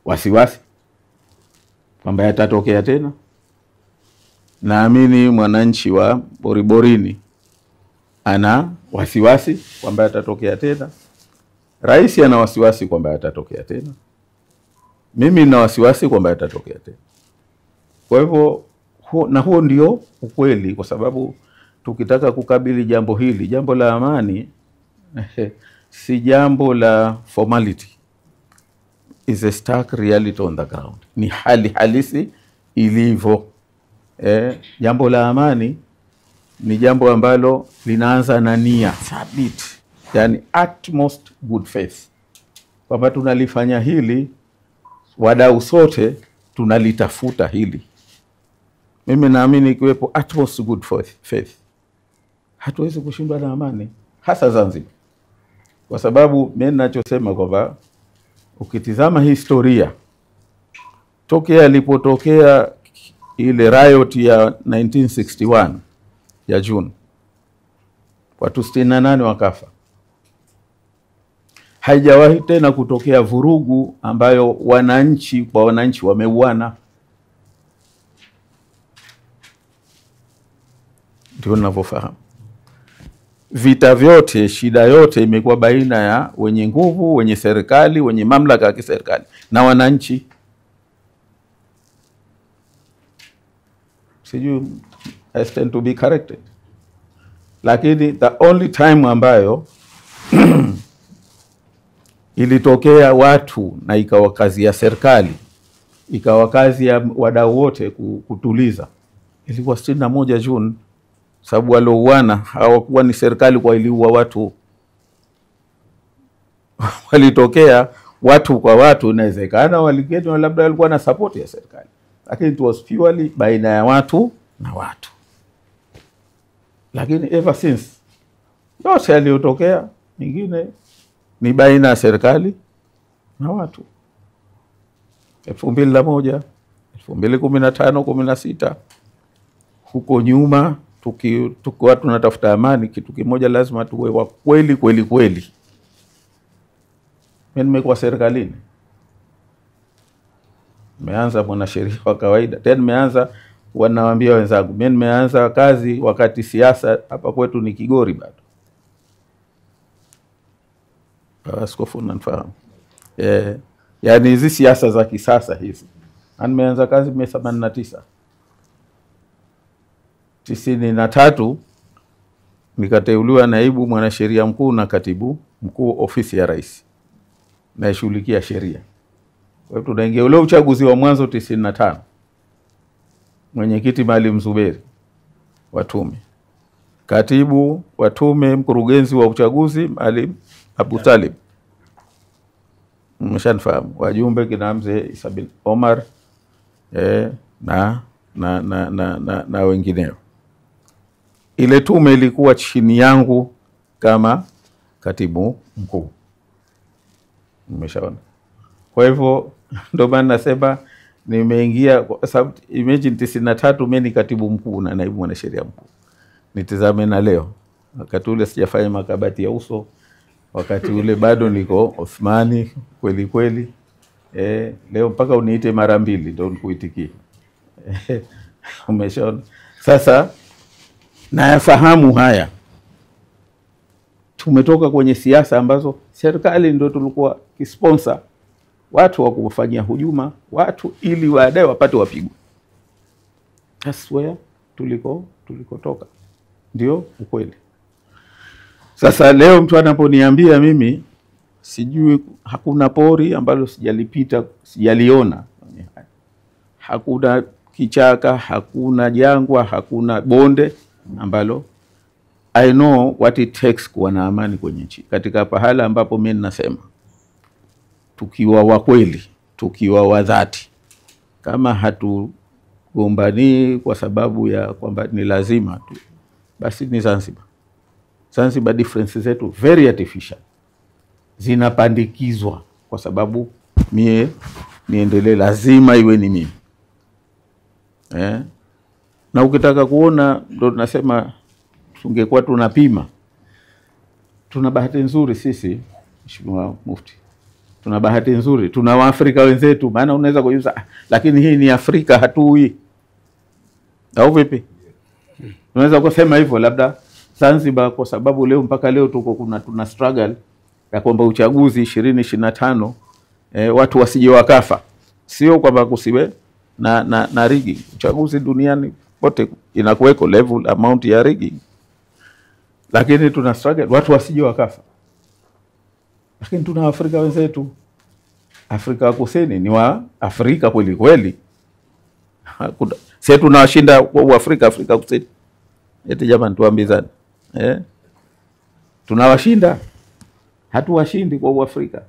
wasiwasi kwamba yatatokea tena. Naamini mwananchi wa Boriborini ana wasiwasi kwamba yatatokea tena. Rais ana wasiwasi kwamba yatatokea tena. Mimi nina wasiwasi kwamba yatatokea tena. Kwa hivyo na huo ndio ukweli, kwa sababu tukitaka kukabili jambo hili, jambo la amani si jambo la formality, is a stark reality on the ground. Ni hali halisi ilivyo. Jambo la amani ni jambo ambalo linaanza na nia thabiti, yani utmost good faith, kwamba tunalifanya hili, wadau sote tunalitafuta hili. Mimi naamini ikiwepo utmost good faith, hatuwezi kushindwa na amani, hasa Zanzibar. Kwa sababu mimi ninachosema kwamba ukitizama historia tokea ilipotokea ile riot ya 1961 ya June, watu 68 wakafa. Haijawahi tena kutokea vurugu ambayo wananchi kwa wananchi wameuana. Ndio ninavyofahamu. Vita vyote, shida yote imekuwa baina ya wenye nguvu, wenye serikali, wenye mamlaka ya kiserikali na wananchi. Sijui, I stand to be corrected. Lakini the only time ambayo ilitokea watu na ikawa kazi ya serikali, ikawa kazi ya wadau wote kutuliza, ilikuwa 61 June. Sababu walouana hawakuwa ni serikali kwa iliua watu. Walitokea watu kwa watu, inawezekana waliketi labda walikuwa na support ya serikali, lakini it was purely baina ya watu na watu. Lakini ever since yote yaliyotokea mingine ni baina ya serikali na watu. 2001, 2015, 16 huko nyuma tukiwa tunatafuta amani, kitu kimoja lazima tuwe wa kweli kweli kweli. Mimi nimekuwa serikalini, nimeanza mwanasheria wa kawaida, tena nimeanza, wanawaambia wenzangu, mimi nimeanza kazi wakati siasa hapa kwetu ni Kigori bado. Askofu unanifahamu. Yaani hizi siasa za kisasa hizi. Nimeanza kazi 1989. 93 nikateuliwa naibu mwanasheria mkuu na katibu mkuu ofisi ya rais, naishughulikia sheria. Kwa hiyo tunaingia ule uchaguzi wa mwanzo 95. Mwenyekiti Maalim Zuberi wa tume, katibu wa tume, mkurugenzi wa uchaguzi Maalim Abu Talib, mmeshanifahamu, wajumbe kina mzee Isa bin Omar na wengineo. Ile tume ilikuwa chini yangu kama katibu mkuu. Mmeshaona. Kwa hivyo ndio maana nasema nimeingia, kwa sababu imagine 93 mimi ni katibu mkuu na naibu mwanasheria mkuu. Nitazame na leo. Wakati ule sijafanya makabati ya uso. Wakati ule bado niko Othmani kweli kweli. Leo mpaka uniite mara 2 ndio nikuitikie. Umeshaona. Sasa nayafahamu haya. Tumetoka kwenye siasa ambazo serikali ndio tulikuwa kisponsor watu wa kufanyia hujuma watu ili baadaye wapate wapigwe. That's where tulikotoka. Ndio ukweli. Sasa leo mtu anaponiambia mimi sijui, hakuna pori ambalo sijalipita, sijaliona, hakuna kichaka, hakuna jangwa, hakuna bonde ambalo I know what it takes kuwa na amani kwenye nchi. Katika pahala ambapo mimi ninasema tukiwa wa kweli, tukiwa wa dhati, kama hatugombani kwa sababu ya kwamba ni lazima tu, basi ni Zanzibar. Zanzibar differences zetu very artificial, zinapandikizwa kwa sababu mie niendelee, lazima iwe ni mimi. Na ukitaka kuona, ndo tunasema tungekuwa tunapima. Tuna bahati nzuri sisi, Mheshimiwa Mufti, tuna bahati nzuri, tuna Waafrika wenzetu. Maana unaweza kujuza lakini hii ni Afrika hatui, au vipi? Unaweza kusema hivyo labda Zanzibar, kwa sababu leo mpaka leo tuna struggle ya kwamba uchaguzi 2025 watu wasije wakafa. Sio kwamba kusiwe na rigging. Uchaguzi duniani pote inakuweko level amount ya rigging, lakini tuna struggle watu wasije wakafa. Lakini tuna Afrika wenzetu, Afrika Kusini ni wa Afrika kweli kweli. Sisi tunawashinda kwa Afrika Kusini. Eti jamani tuambizane. Tunawashinda, hatuwashindi kwa Afrika.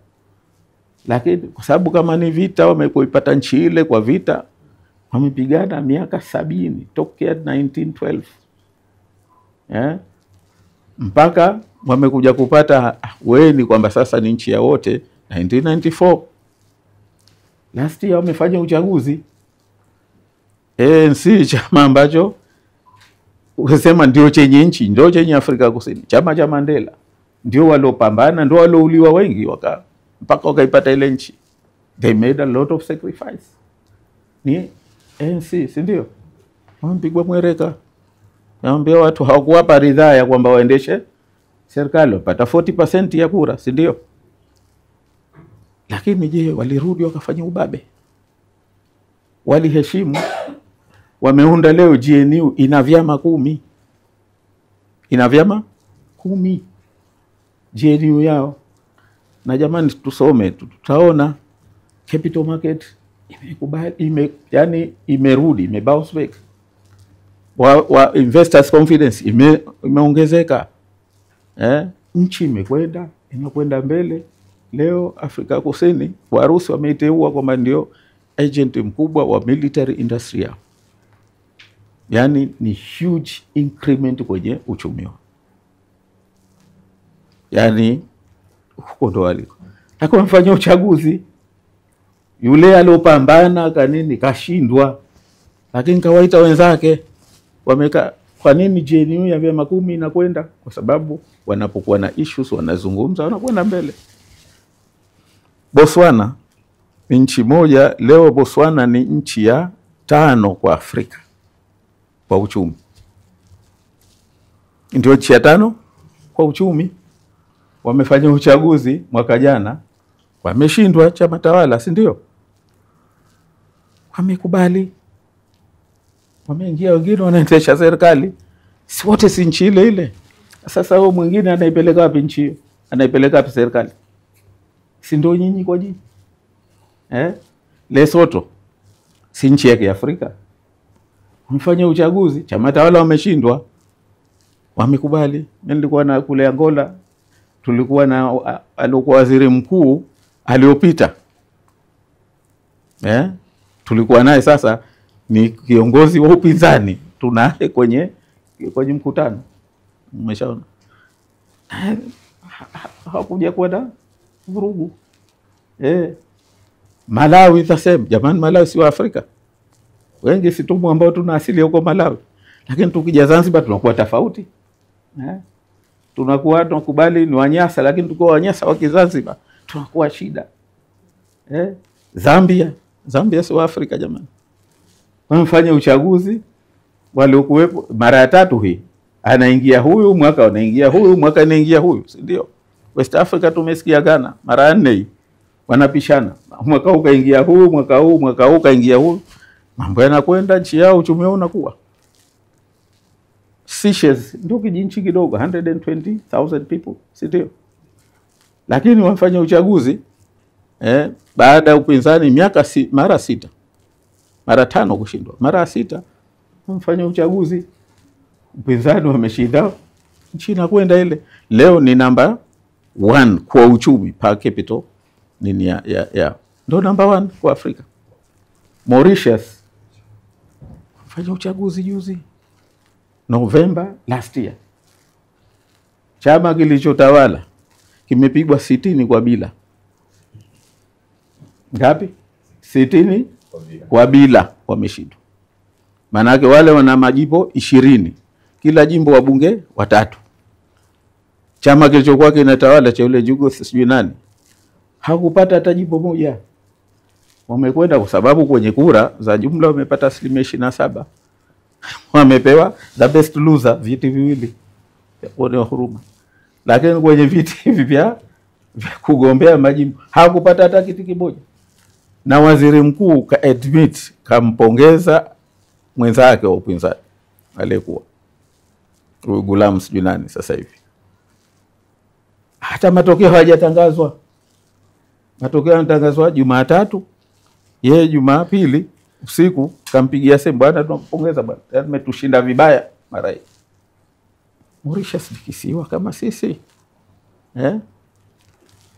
Lakini kwa sababu kama ni vita, wamekuipata nchi ile kwa vita, wamepigana miaka 70 tokea 1912. Mpaka wamekuja kupata weni kwamba sasa ni nchi ya wote 1994. Last year wamefanya uchaguzi. ANC chama ambacho ukisema ndio chenye nchi, ndio chenye Afrika Kusini, chama cha Mandela, ndio waliopambana, ndio waliouliwa wengi mpaka wakaipata ile nchi. They made a lot of sacrifice. Ni ANC, si ndio? Wamepigwa mwereka. Naambia watu hawakuwapa ridhaa ya kwamba waendeshe serikali, wapata 40% ya kura, si ndio? Lakini je, walirudi wakafanya ubabe? Waliheshimu? Wameunda leo GNU ina vyama 10. Ina vyama 10 GNU yao. Na jamani tusome, tutaona capital market imekubali, yani imerudi, bounce back. Wa investors confidence imeongezeka. Nchi imekwenda mbele. Leo Afrika Kusini Warusi wameiteua kwamba ndio agent mkubwa wa military industry yao. Yani ni huge increment kwenye uchumi wao. Yani huko ndo waliko. Lakini mfanyia uchaguzi, yule aliyopambana kanini kashindwa, lakini kawaita wenzake wameka. Kwa nini GNU ya vyama 10 inakwenda? Kwa sababu wanapokuwa na issues wanazungumza, wanakwenda mbele. Botswana ni nchi moja leo. Botswana ni nchi ya 5 kwa Afrika kwa uchumi. Ndio nchi ya 5 kwa uchumi. Wamefanya uchaguzi mwaka jana, wameshindwa chama tawala, si ndio? Wamekubali, wameingia, wengine wanaendesha serikali. Si wote si nchi ile ile. Sasa huyo mwingine anaipeleka wapi nchi hiyo? Anaipeleka wapi serikali? Si ndio nyinyi kwa nyinyi? Lesotho si nchi yake ya Afrika. Wamefanya uchaguzi, chama tawala wameshindwa, wamekubali. Mimi nilikuwa na kule Angola, tulikuwa na alikuwa waziri mkuu aliopita. Tulikuwa naye, sasa ni kiongozi wa upinzani, tunaye kwenye mkutano. Umeshaona? Hakuja kwenda vurugu. Malawi the same. Jamani, Malawi si wa Afrika. Wengi si tumu ambao tuna asili huko Malawi. Lakini tukija Zanzibar tunakuwa tofauti. Tunakubali ni Wanyasa, lakini tuko Wanyasa wa Zanzibar tunakuwa shida. Zambia si wa Afrika jamani. Wamefanya uchaguzi, waliokuwepo mara ya 3 hii. Anaingia huyu mwaka, anaingia huyu mwaka, anaingia huyu, si ndio? West Africa tumesikia Ghana mara ya 4 hii. Wanapishana. Mwaka huu kaingia huyu, mwaka huu kaingia huyu. Mambo yanakwenda, nchi yao uchumi wao unakuwa. Seychelles ndio kijinchi kidogo, 120,000 people, si ndio? Lakini wamefanya uchaguzi baada ya upinzani mara 5 kushindwa, mara 6 wamefanya uchaguzi, upinzani wameshinda, nchi inakwenda ile. Leo ni number 1 kwa uchumi per capita, nini ya ndio number 1 kwa Afrika. Mauritius wamefanya uchaguzi juzi November last year. Chama kilichotawala kimepigwa 60 kwa bila. Ngapi? 60 kwa bila wameshindwa. Maana yake wale wana majimbo 20. Kila jimbo wabunge 3. Chama kilichokuwa kinatawala cha yule Jugo sijui nani hakupata hata jimbo moja. Wamekwenda kwa sababu kwenye kura za jumla wamepata 27%. Wamepewa the best loser viti viwili. Kuone huruma. Lakini kwenye viti hivi vya kugombea majimbo hakupata hata kiti kimoja. Na waziri mkuu admit kampongeza mwenzake wa upinzani aliyekuwa Gulam sijui nani sasa hivi. Hata matokeo hayajatangazwa. Matokeo yanatangazwa Jumatatu, yeye Jumapili usiku kampigia simu, bwana tunampongeza bwana, tumetushinda vibaya mara hii. Mauritius kisiwa kama sisi.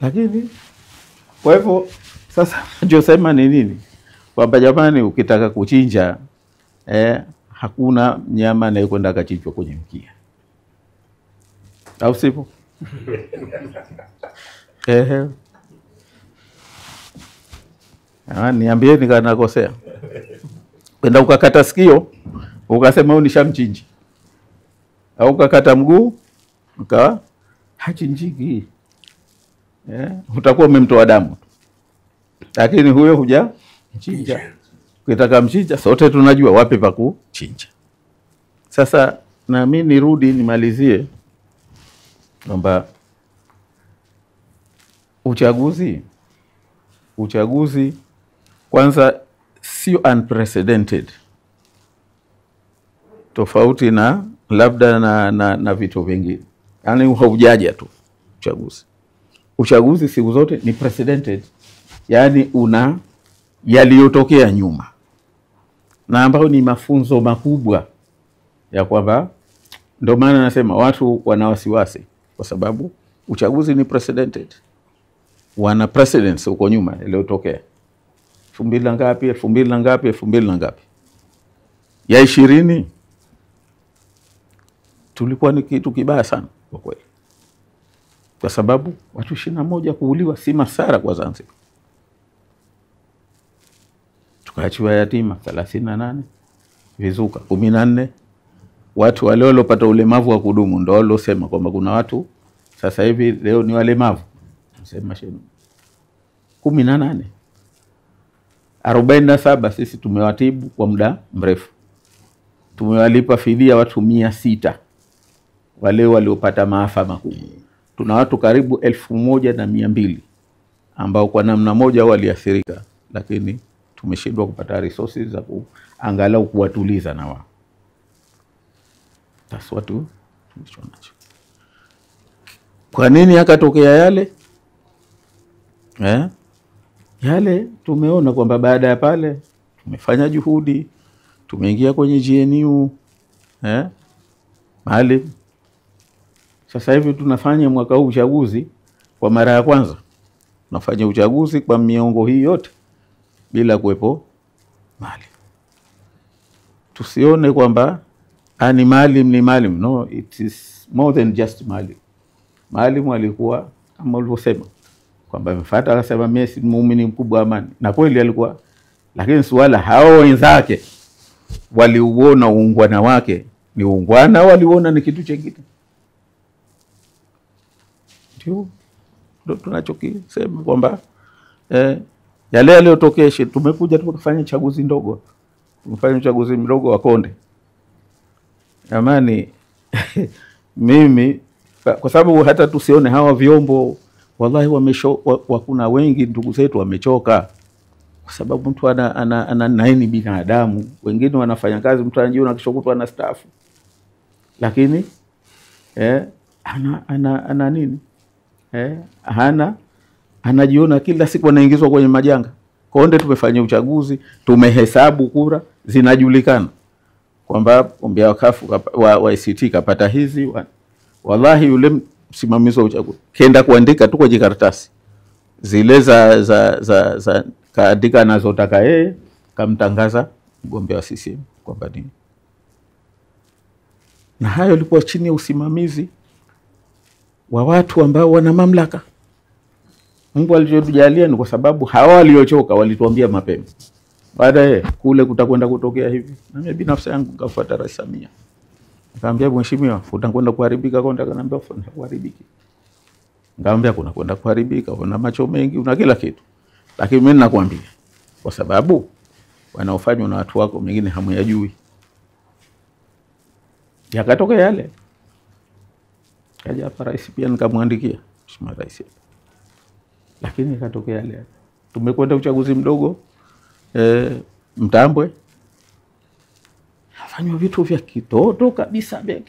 Lakini kwa hivyo sasa najosema ni nini? Kwamba jamani, ukitaka kuchinja hakuna mnyama anayekwenda kachinjwa kwenye mkia. Au sivyo? Niambieni kama nakosea. Kwenda ukakata sikio ukasema unishamchinji. Au ukakata mguu ukawa hachinjiki. Utakuwa umemtoa damu. Lakini huyo huja mchinja. Ukitaka mchinja sote tunajua wapi pa kuchinja. Sasa na mimi nirudi nimalizie kwamba uchaguzi kwanza sio unprecedented, tofauti na labda na vitu vingine. Yaani haujaja tu uchaguzi siku zote ni precedented, yaani una yaliyotokea nyuma, na ambayo ni mafunzo makubwa ya kwamba ndio maana nasema watu wana wasiwasi, kwa sababu uchaguzi ni precedented. Wana precedents huko nyuma yaliyotokea 2000 ngapi 2000 ngapi ya 20 tulikuwa ni kitu kibaya sana kwa kweli, kwa sababu watu 21 kuuliwa si masara kwa Zanzibar. Tukaachiwa yatima 38, vizuka 14. Watu wale waliopata ulemavu wa kudumu ndio waliosema kwamba kuna watu sasa hivi leo ni walemavu. Sema shemu 18. 47 sisi tumewatibu kwa muda mrefu. Tumewalipa fidia watu 600 wale waliopata maafa makubwa. Tuna watu karibu 1200 ambao kwa namna moja waliathirika, lakini tumeshindwa kupata resources za angalau kuwatuliza na wao. That's what tulichonacho. Kwa nini yakatokea yale? Yale tumeona kwamba baada ya pale tumefanya juhudi, tumeingia kwenye GNU mahali sasa hivi tunafanya mwaka huu uchaguzi kwa mara ya kwanza. Tunafanya uchaguzi kwa miongo hii yote bila kuwepo Maalim. Tusione kwamba ni Maalim ni Maalim. No, it is more than just Maalim. Maalim alikuwa kama ulivyosema kwamba amefuata akasema mimi si muumini mkubwa amani, na kweli alikuwa, lakini swala hao wenzake waliuona uungwana wake ni uungwana, waliuona ni kitu chengine. Ndio tunachokisema kwamba yale yaliyotokea tumekuja tukafanya chaguzi ndogo. Tumefanya uchaguzi mdogo wa Konde. Amani mimi kwa sababu hata tusione hawa vyombo wallahi kuna wengi ndugu zetu wamechoka, kwa sababu mtu ana naini binadamu, wengine wanafanya kazi mtu anajiona kishokutu ana staff. lakini ana nini? Anajiona kila siku anaingizwa kwenye majanga. Konde tumefanya uchaguzi, tumehesabu kura, zinajulikana kwamba mgombea wa kafu wa ACT kapata hizi. Wallahi yule msimamizi wa uchaguzi kenda kuandika tu kwenye karatasi zile za kaandika anazotaka yeye, kamtangaza mgombea wa CCM kwamba nini. Na hayo yalikuwa chini ya usimamizi wa watu ambao wana mamlaka. Mungu alichotujalia ni kwa sababu hawa waliochoka walituambia mapema, baadaye kule kutakwenda kutokea hivi. Na mimi binafsi yangu nikafuata Rais Samia, nikamwambia mheshimiwa, utakwenda kuharibika Konde. Akaniambia ufanye kuharibiki. Nikamwambia kuna kwenda kuharibika, una macho mengi, una kila kitu, lakini mimi ninakwambia kwa sababu wanaofanywa na watu wako mengine hamuyajui. Yakatokea yale. Kaja hapa rais pia nikamwandikia Mheshimiwa Rais. Lakini ikatokea yale. Tumekwenda uchaguzi mdogo Mtambwe. Afanywa vitu vya kitoto kabisa, vya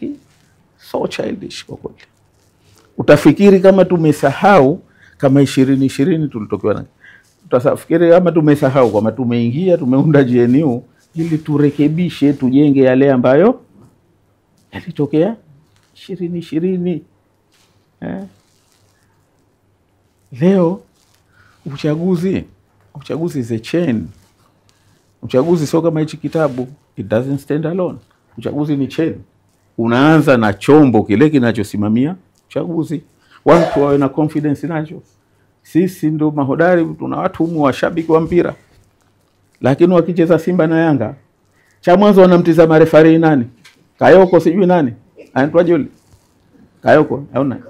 so childish kwa kweli. Utafikiri kama tumesahau kama 2020 tulitokewa na. Utafikiri kama tumesahau kama tumeingia tumeunda GNU ili turekebishe tujenge yale ambayo yalitokea 2020. Leo uchaguzi is a chain. Uchaguzi sio kama hichi kitabu, it doesn't stand alone. Uchaguzi ni chain. Unaanza na chombo kile kinachosimamia uchaguzi. Watu wawe na confidence nacho. Sisi ndo mahodari, tuna watu humu washabiki wa mpira. Lakini wakicheza Simba na Yanga, cha mwanzo wanamtizama referee nani? Kayoko sijui nani? Anaitwa Joli. Kayoko, hauna?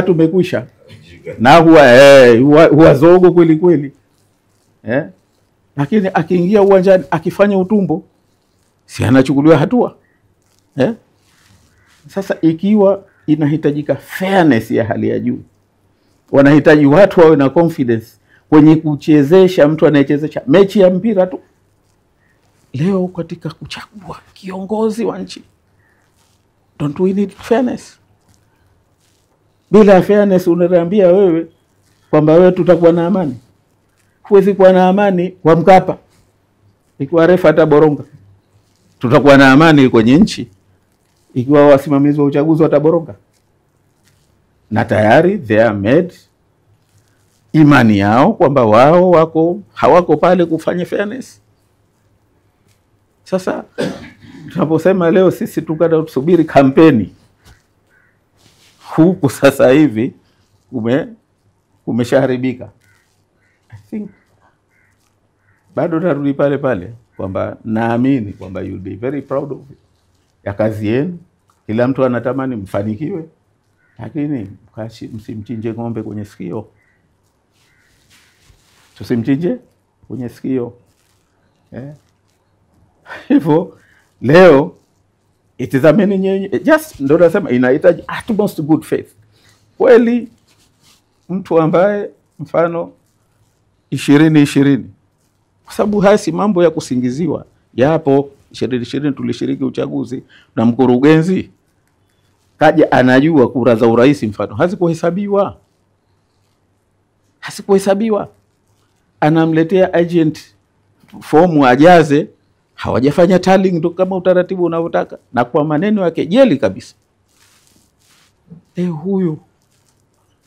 Tumekwisha. Na huwa zogo kweli kweli. Lakini akiingia uwanjani akifanya utumbo, si anachukuliwa hatua? Sasa ikiwa inahitajika fairness ya hali ya juu, wanahitaji watu wawe na confidence kwenye kuchezesha mtu anayechezesha mechi ya mpira tu. Leo katika kuchagua kiongozi wa nchi, don't we need fairness? Bila fairness unaniambia wewe kwamba wewe tutakuwa na amani? Huwezi kuwa na amani kwa Mkapa ikiwa refa ataboronga. Tutakuwa na amani kwenye nchi ikiwa wasimamizi wa uchaguzi wataboronga? Na tayari they are made imani yao kwamba wao hawako pale kufanya fairness. Sasa tunaposema leo sisi tukada tusubiri kampeni, huku sasa hivi kumeshaharibika. I think bado narudi pale pale kwamba naamini kwamba you'll be very proud of it, ya kazi yenu. Kila mtu anatamani mfanikiwe, lakini msimchinje ng'ombe kwenye sikio. Tusimchinje kwenye sikio. Hivyo leo itazameni nyenye, just ndio nasema inahitaji utmost good faith. Kweli mtu ambaye mfano 2020, kwa sababu haya si mambo ya kusingiziwa, yapo. 2020 tulishiriki uchaguzi na mkurugenzi kaja anajua kura za urais mfano hazikuhesabiwa, anamletea agent fomu ajaze, hawajafanya tallying ndo kama utaratibu unavyotaka, na kwa maneno yake jeli kabisa. Huyu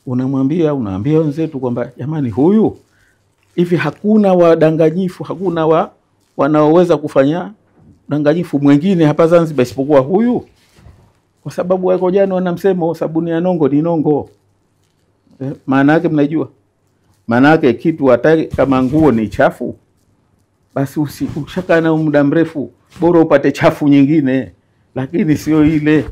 unaambia wenzetu kwamba jamani, huyu hivi hakuna wadanganyifu, hakuna wanaoweza kufanya danganyifu mwingine hapa Zanzibar isipokuwa huyu, kwa sababu wako jana wanamsema sabuni ya nongo ni nongo. Maana yake mnajua? Maana yake kitu hataki, kama nguo ni chafu basi ushaka na muda mrefu bora upate chafu nyingine, lakini sio ile.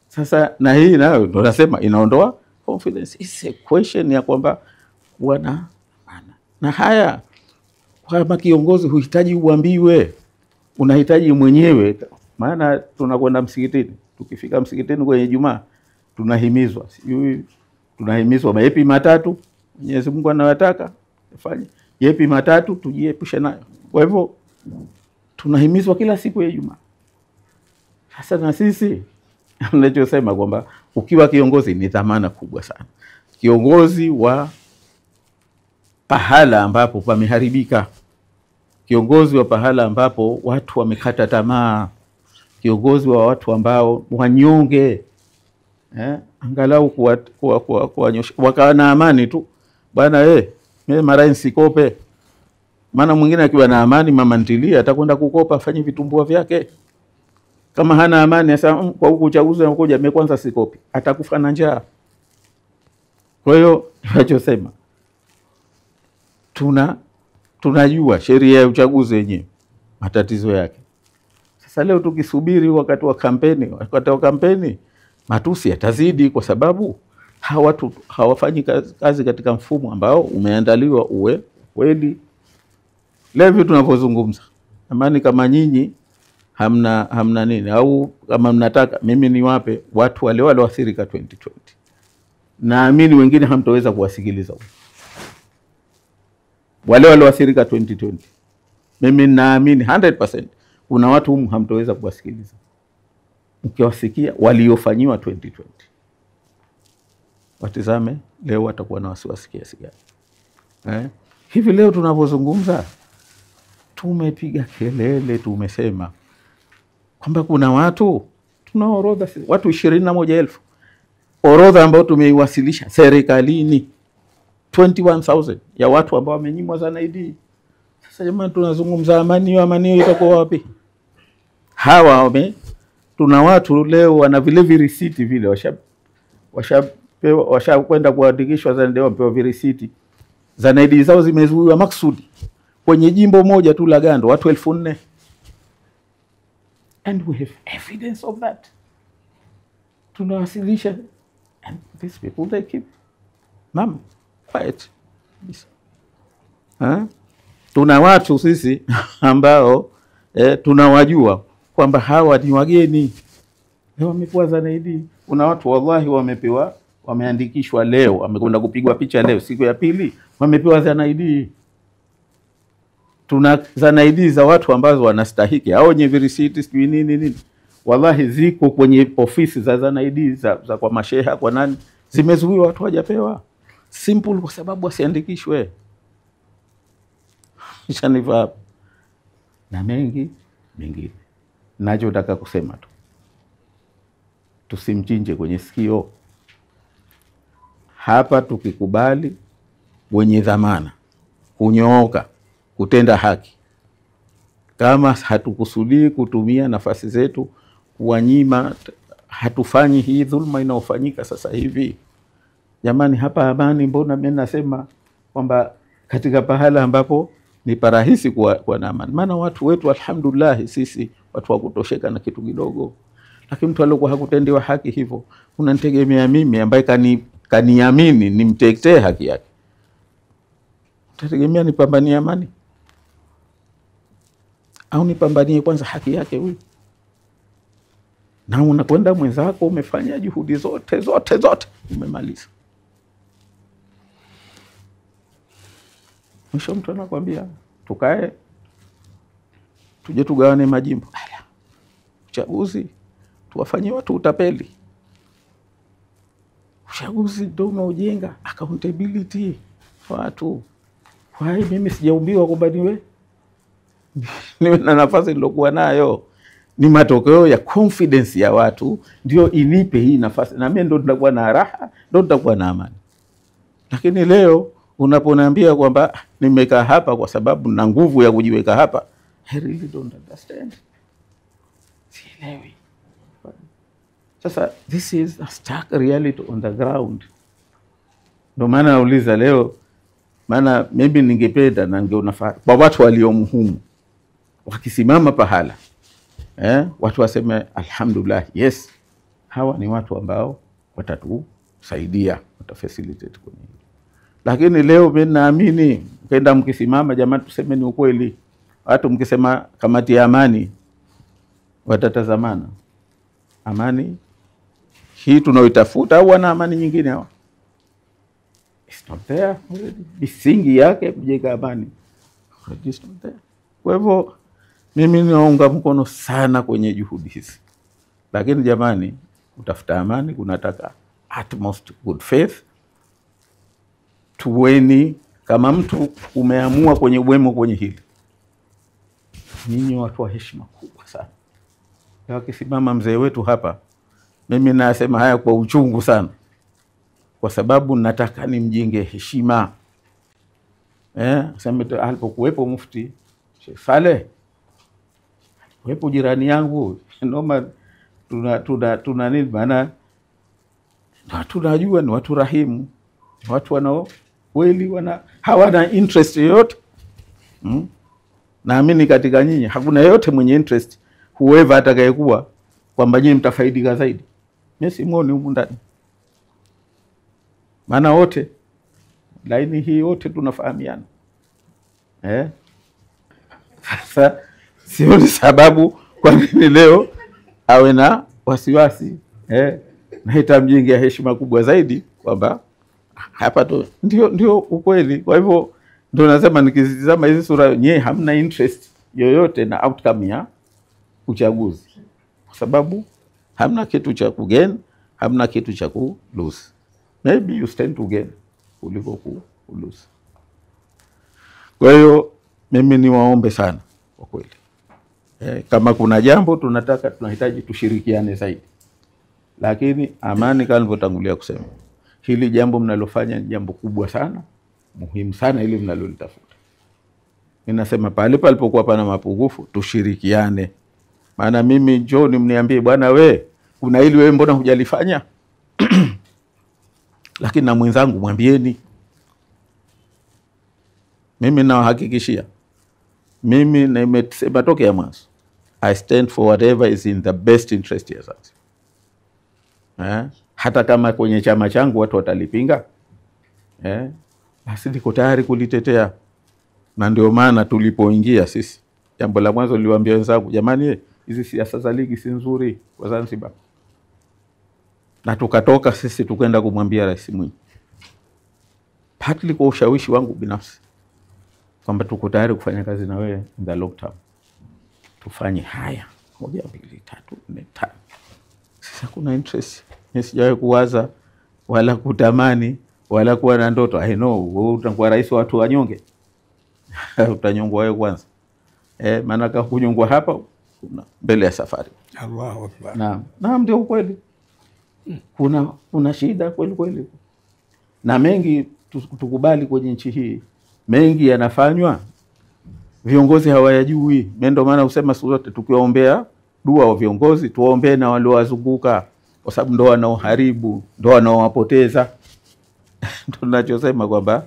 Sasa na hii nayo ndo nasema inaondoa confidence. It's a question ya kwamba wana na haya. Kama kiongozi huhitaji uambiwe, unahitaji mwenyewe. Maana tunakwenda msikitini, tukifika msikitini kwenye Ijumaa tunahimizwa yepi matatu Mwenyezi Mungu anawataka fanye, yepi matatu tujiepushe nayo. Kwa hivyo tunahimizwa kila siku ya Ijumaa. Sasa na sisi tunachosema kwamba ukiwa kiongozi ni dhamana kubwa sana. Kiongozi wa pahala ambapo pameharibika, kiongozi wa pahala ambapo watu wamekata tamaa, kiongozi wa watu ambao wanyonge, angalau kuwanyosha wakawa na amani tu bwana. Mimi mara nsikope, maana mwingine akiwa na amani mama ntilia atakwenda kukopa afanye vitumbua vyake. Kama hana amani sasa, kwa huko uchaguzi unakuja, mimi kwanza sikopi, atakufa na njaa. Kwa hiyo ninachosema, tunajua sheria ya uchaguzi yenyewe matatizo yake. Sasa leo tukisubiri wakati wa kampeni, matusi yatazidi, kwa sababu hawa watu hawafanyi kazi katika mfumo ambao umeandaliwa uwe kweli. Leo hivi tunapozungumza, amani kama nyinyi hamna nini, au kama mnataka mimi niwape watu wale walioathirika 2020, naamini wengine hamtoweza kuwasikiliza wale walioathirika 2020. Mimi naamini 100% kuna watu humu hamtoweza kuwasikiliza. Mkiwasikia waliofanyiwa 2020, watizame leo watakuwa na wasiwasi kiasi gani. Hivi leo tunapozungumza tumepiga kelele, tumesema kwamba kuna watu, tuna orodha watu 21,000 orodha ambao tumeiwasilisha serikalini, 21,000 ya watu ambao wamenyimwa zana ID. Sasa jamani, tunazungumza amani itakuwa wapi? Tuna watu leo wana vile virisiti vile, washakwenda kuandikishwa zana ID, wapewa virisiti, zana ID zao zimezuiwa maksudi kwenye jimbo moja tu la Gando, watu 4,000. And we have evidence of that. Tunawasilisha, and these people they keep quiet. Tuna watu sisi ambao tunawajua kwamba hawa ni wageni, leo wamepewa zana ID. Kuna watu wallahi wamepewa, wameandikishwa leo, wamekwenda kupigwa picha leo, siku ya pili wamepewa zana ID. Tuna zana ID za watu ambazo wanastahiki, au wenye virisiti sijui nini, wallahi ziko kwenye ofisi za zana ID za kwa masheha, kwa nani, zimezuiwa, watu hawajapewa. Simple, kwa sababu wasiandikishwe. Ishanifa na mengi mengine. Nachotaka kusema tu, tusimchinje kwenye sikio. Hapa tukikubali wenye dhamana kunyooka, kutenda haki, kama hatukusudii kutumia nafasi zetu kuwanyima, hatufanyi hii dhulma inaofanyika sasa hivi. Jamani, hapa amani, mbona mimi nasema kwamba katika pahala ambapo ni parahisi kuwa na amani. Maana watu wetu alhamdulillah, sisi watu wa kutosheka na kitu kidogo. Lakini mtu aliyekuwa hakutendewa haki hivyo, unanitegemea mimi ambaye kaniamini nimtetee haki yake, utategemea nipambanie amani au nipambanie kwanza haki yake huyu? Na unakwenda mwenzako, umefanya juhudi zote umemaliza, mwisho mtu anakuambia tukae tuje tugawane majimbo. Uchaguzi tuwafanyie watu utapeli. Uchaguzi ndio unaojenga accountability watu. Kwa hiyo mimi sijaumbiwa kwamba niwe na nafasi nilokuwa nayo, ni matokeo ya confidence ya watu ndio inipe hii nafasi, na mimi ndo nitakuwa na raha, ndo nitakuwa na amani. Lakini leo unaponiambia kwamba nimekaa hapa kwa sababu na nguvu ya kujiweka hapa, I really don't understand. Sielewi. Sasa this is a stark reality on the ground. Ndio maana nauliza leo, maana maybe ningependa na ningeona kwa watu waliomuhumu wakisimama pahala, watu waseme alhamdulillah, yes, hawa ni watu ambao watatusaidia, watafacilitate kwenye hili. Lakini leo mimi naamini kenda mkisimama, jamani, tuseme ni ukweli, watu mkisema kamati ya amani, watatazamana. Amani hii tunaoitafuta au wana amani nyingine hawa? It's not there already. Misingi yake kujenga amani, it's not there. Kwa hivyo Mimi naunga mkono sana kwenye juhudi hizi, lakini jamani, utafuta amani kunataka utmost good faith. Tuweni kama mtu umeamua kwenye ubwemo kwenye hili, nyinyi watu wa heshima kubwa sana. Akisimama mzee wetu hapa, mimi nasema haya kwa uchungu sana, kwa sababu nataka nimjenge heshima. Sema alipokuwepo mufti Sheikh Saleh, wepo jirani yangu noma, tuna nini maana tunajua ni watu rahimu, watu wanao kweli, hawana interest yoyote. Naamini katika nyinyi hakuna yote mwenye interest, whoever atakayekuwa, kwamba nyinyi mtafaidika zaidi. Mimi simuoni humu ndani, maana wote laini hii wote tunafahamiana. Sasa sioni sababu kwa nini leo awe na wasiwasi. Na itamjengea heshima kubwa zaidi kwamba hapa tu ndio ukweli. Kwa hivyo ndio nasema, nikizama hizi sura nyewe hamna interest yoyote na outcome ya uchaguzi, kwa sababu hamna kitu cha kugain, hamna kitu cha ku lose. Maybe you stand to gain kuliko ku lose. Kwa hiyo mimi niwaombe sana kwa kweli, kama kuna jambo tunahitaji tushirikiane zaidi, lakini amani, kama nilivyotangulia kusema, hili jambo mnalofanya ni jambo kubwa sana, muhimu sana, ili mnalolitafuta. Ninasema pale palipokuwa pana mapungufu tushirikiane. Maana mimi John mniambie, bwana we kuna hili wewe mbona hujalifanya? Lakini na mwenzangu mwambieni. Mimi nawahakikishia, mimi nimesema tokea mwanzo, I stand for whatever is in the best interest ya Zanzibar. Hata kama kwenye chama changu watu watalipinga, basi niko tayari kulitetea. Na ndio maana tulipoingia sisi, jambo la mwanzo niliwaambia wenzangu, jamani, hizi siasa za ligi si nzuri kwa Zanzibar. Na tukatoka sisi tukaenda kumwambia Rais Mwinyi, partly kwa ushawishi wangu binafsi, kwamba tuko tayari kufanya kazi na wewe in the long term. Tufanye haya 1 2 3 4 5. Sasa kuna interest. Mimi sijawahi kuwaza wala kutamani wala kuwa na ndoto. I know wewe utakuwa rais wa watu wanyonge. Utanyongwa wewe kwanza. Maana kama kunyongwa hapa mbele ya safari. Allahu Akbar. Naam, ndio ukweli. Kuna shida kweli. Na mengi tukubali kwenye nchi hii, mengi yanafanywa viongozi hawayajui. Ndio maana usema siku zote tukiwaombea dua wa viongozi, tuwaombee na wale wazunguka, kwa sababu ndio wanaoharibu, ndio wanaowapoteza. Ndio ninachosema kwamba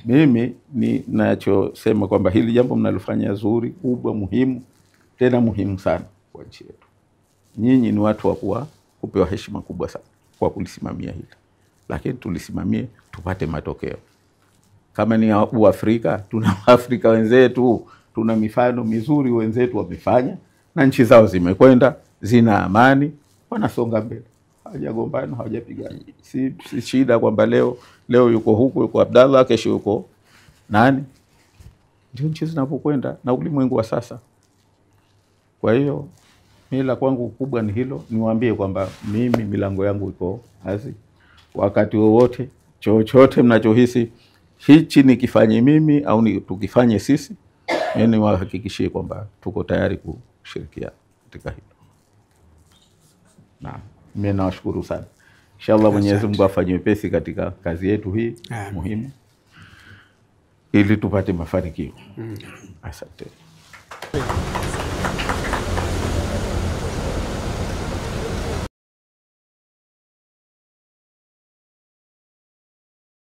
mimi ninachosema kwamba hili jambo mnalofanya zuri, kubwa, muhimu, tena muhimu sana kwa nchi yetu. Nyinyi ni watu wa kupewa heshima kubwa sana kwa kulisimamia hili. Lakini tulisimamie tupate matokeo. Kama ni Afrika, tuna Afrika wenzetu, tuna mifano mizuri wenzetu wamefanya na nchi zao zimekwenda, zina amani, wanasonga mbele. Hawajagombana, hawajapigana. Si shida kwamba leo yuko huku, yuko Abdallah, kesho yuko nani. Ndio nchi zinapokwenda na ulimwengu wa sasa. Kwa hiyo mila kwangu kubwa ni hilo, niwaambie kwamba mimi milango yangu iko wazi. Wakati wowote, chochote mnachohisi hichi nikifanye mimi au tukifanye sisi, mimi wahakikishie kwamba tuko tayari kushirikiana katika hilo. Mimi nawashukuru sana. Inshallah Mwenyezi Mungu afanye wepesi katika kazi yetu hii muhimu, ili tupate mafanikio. Asante.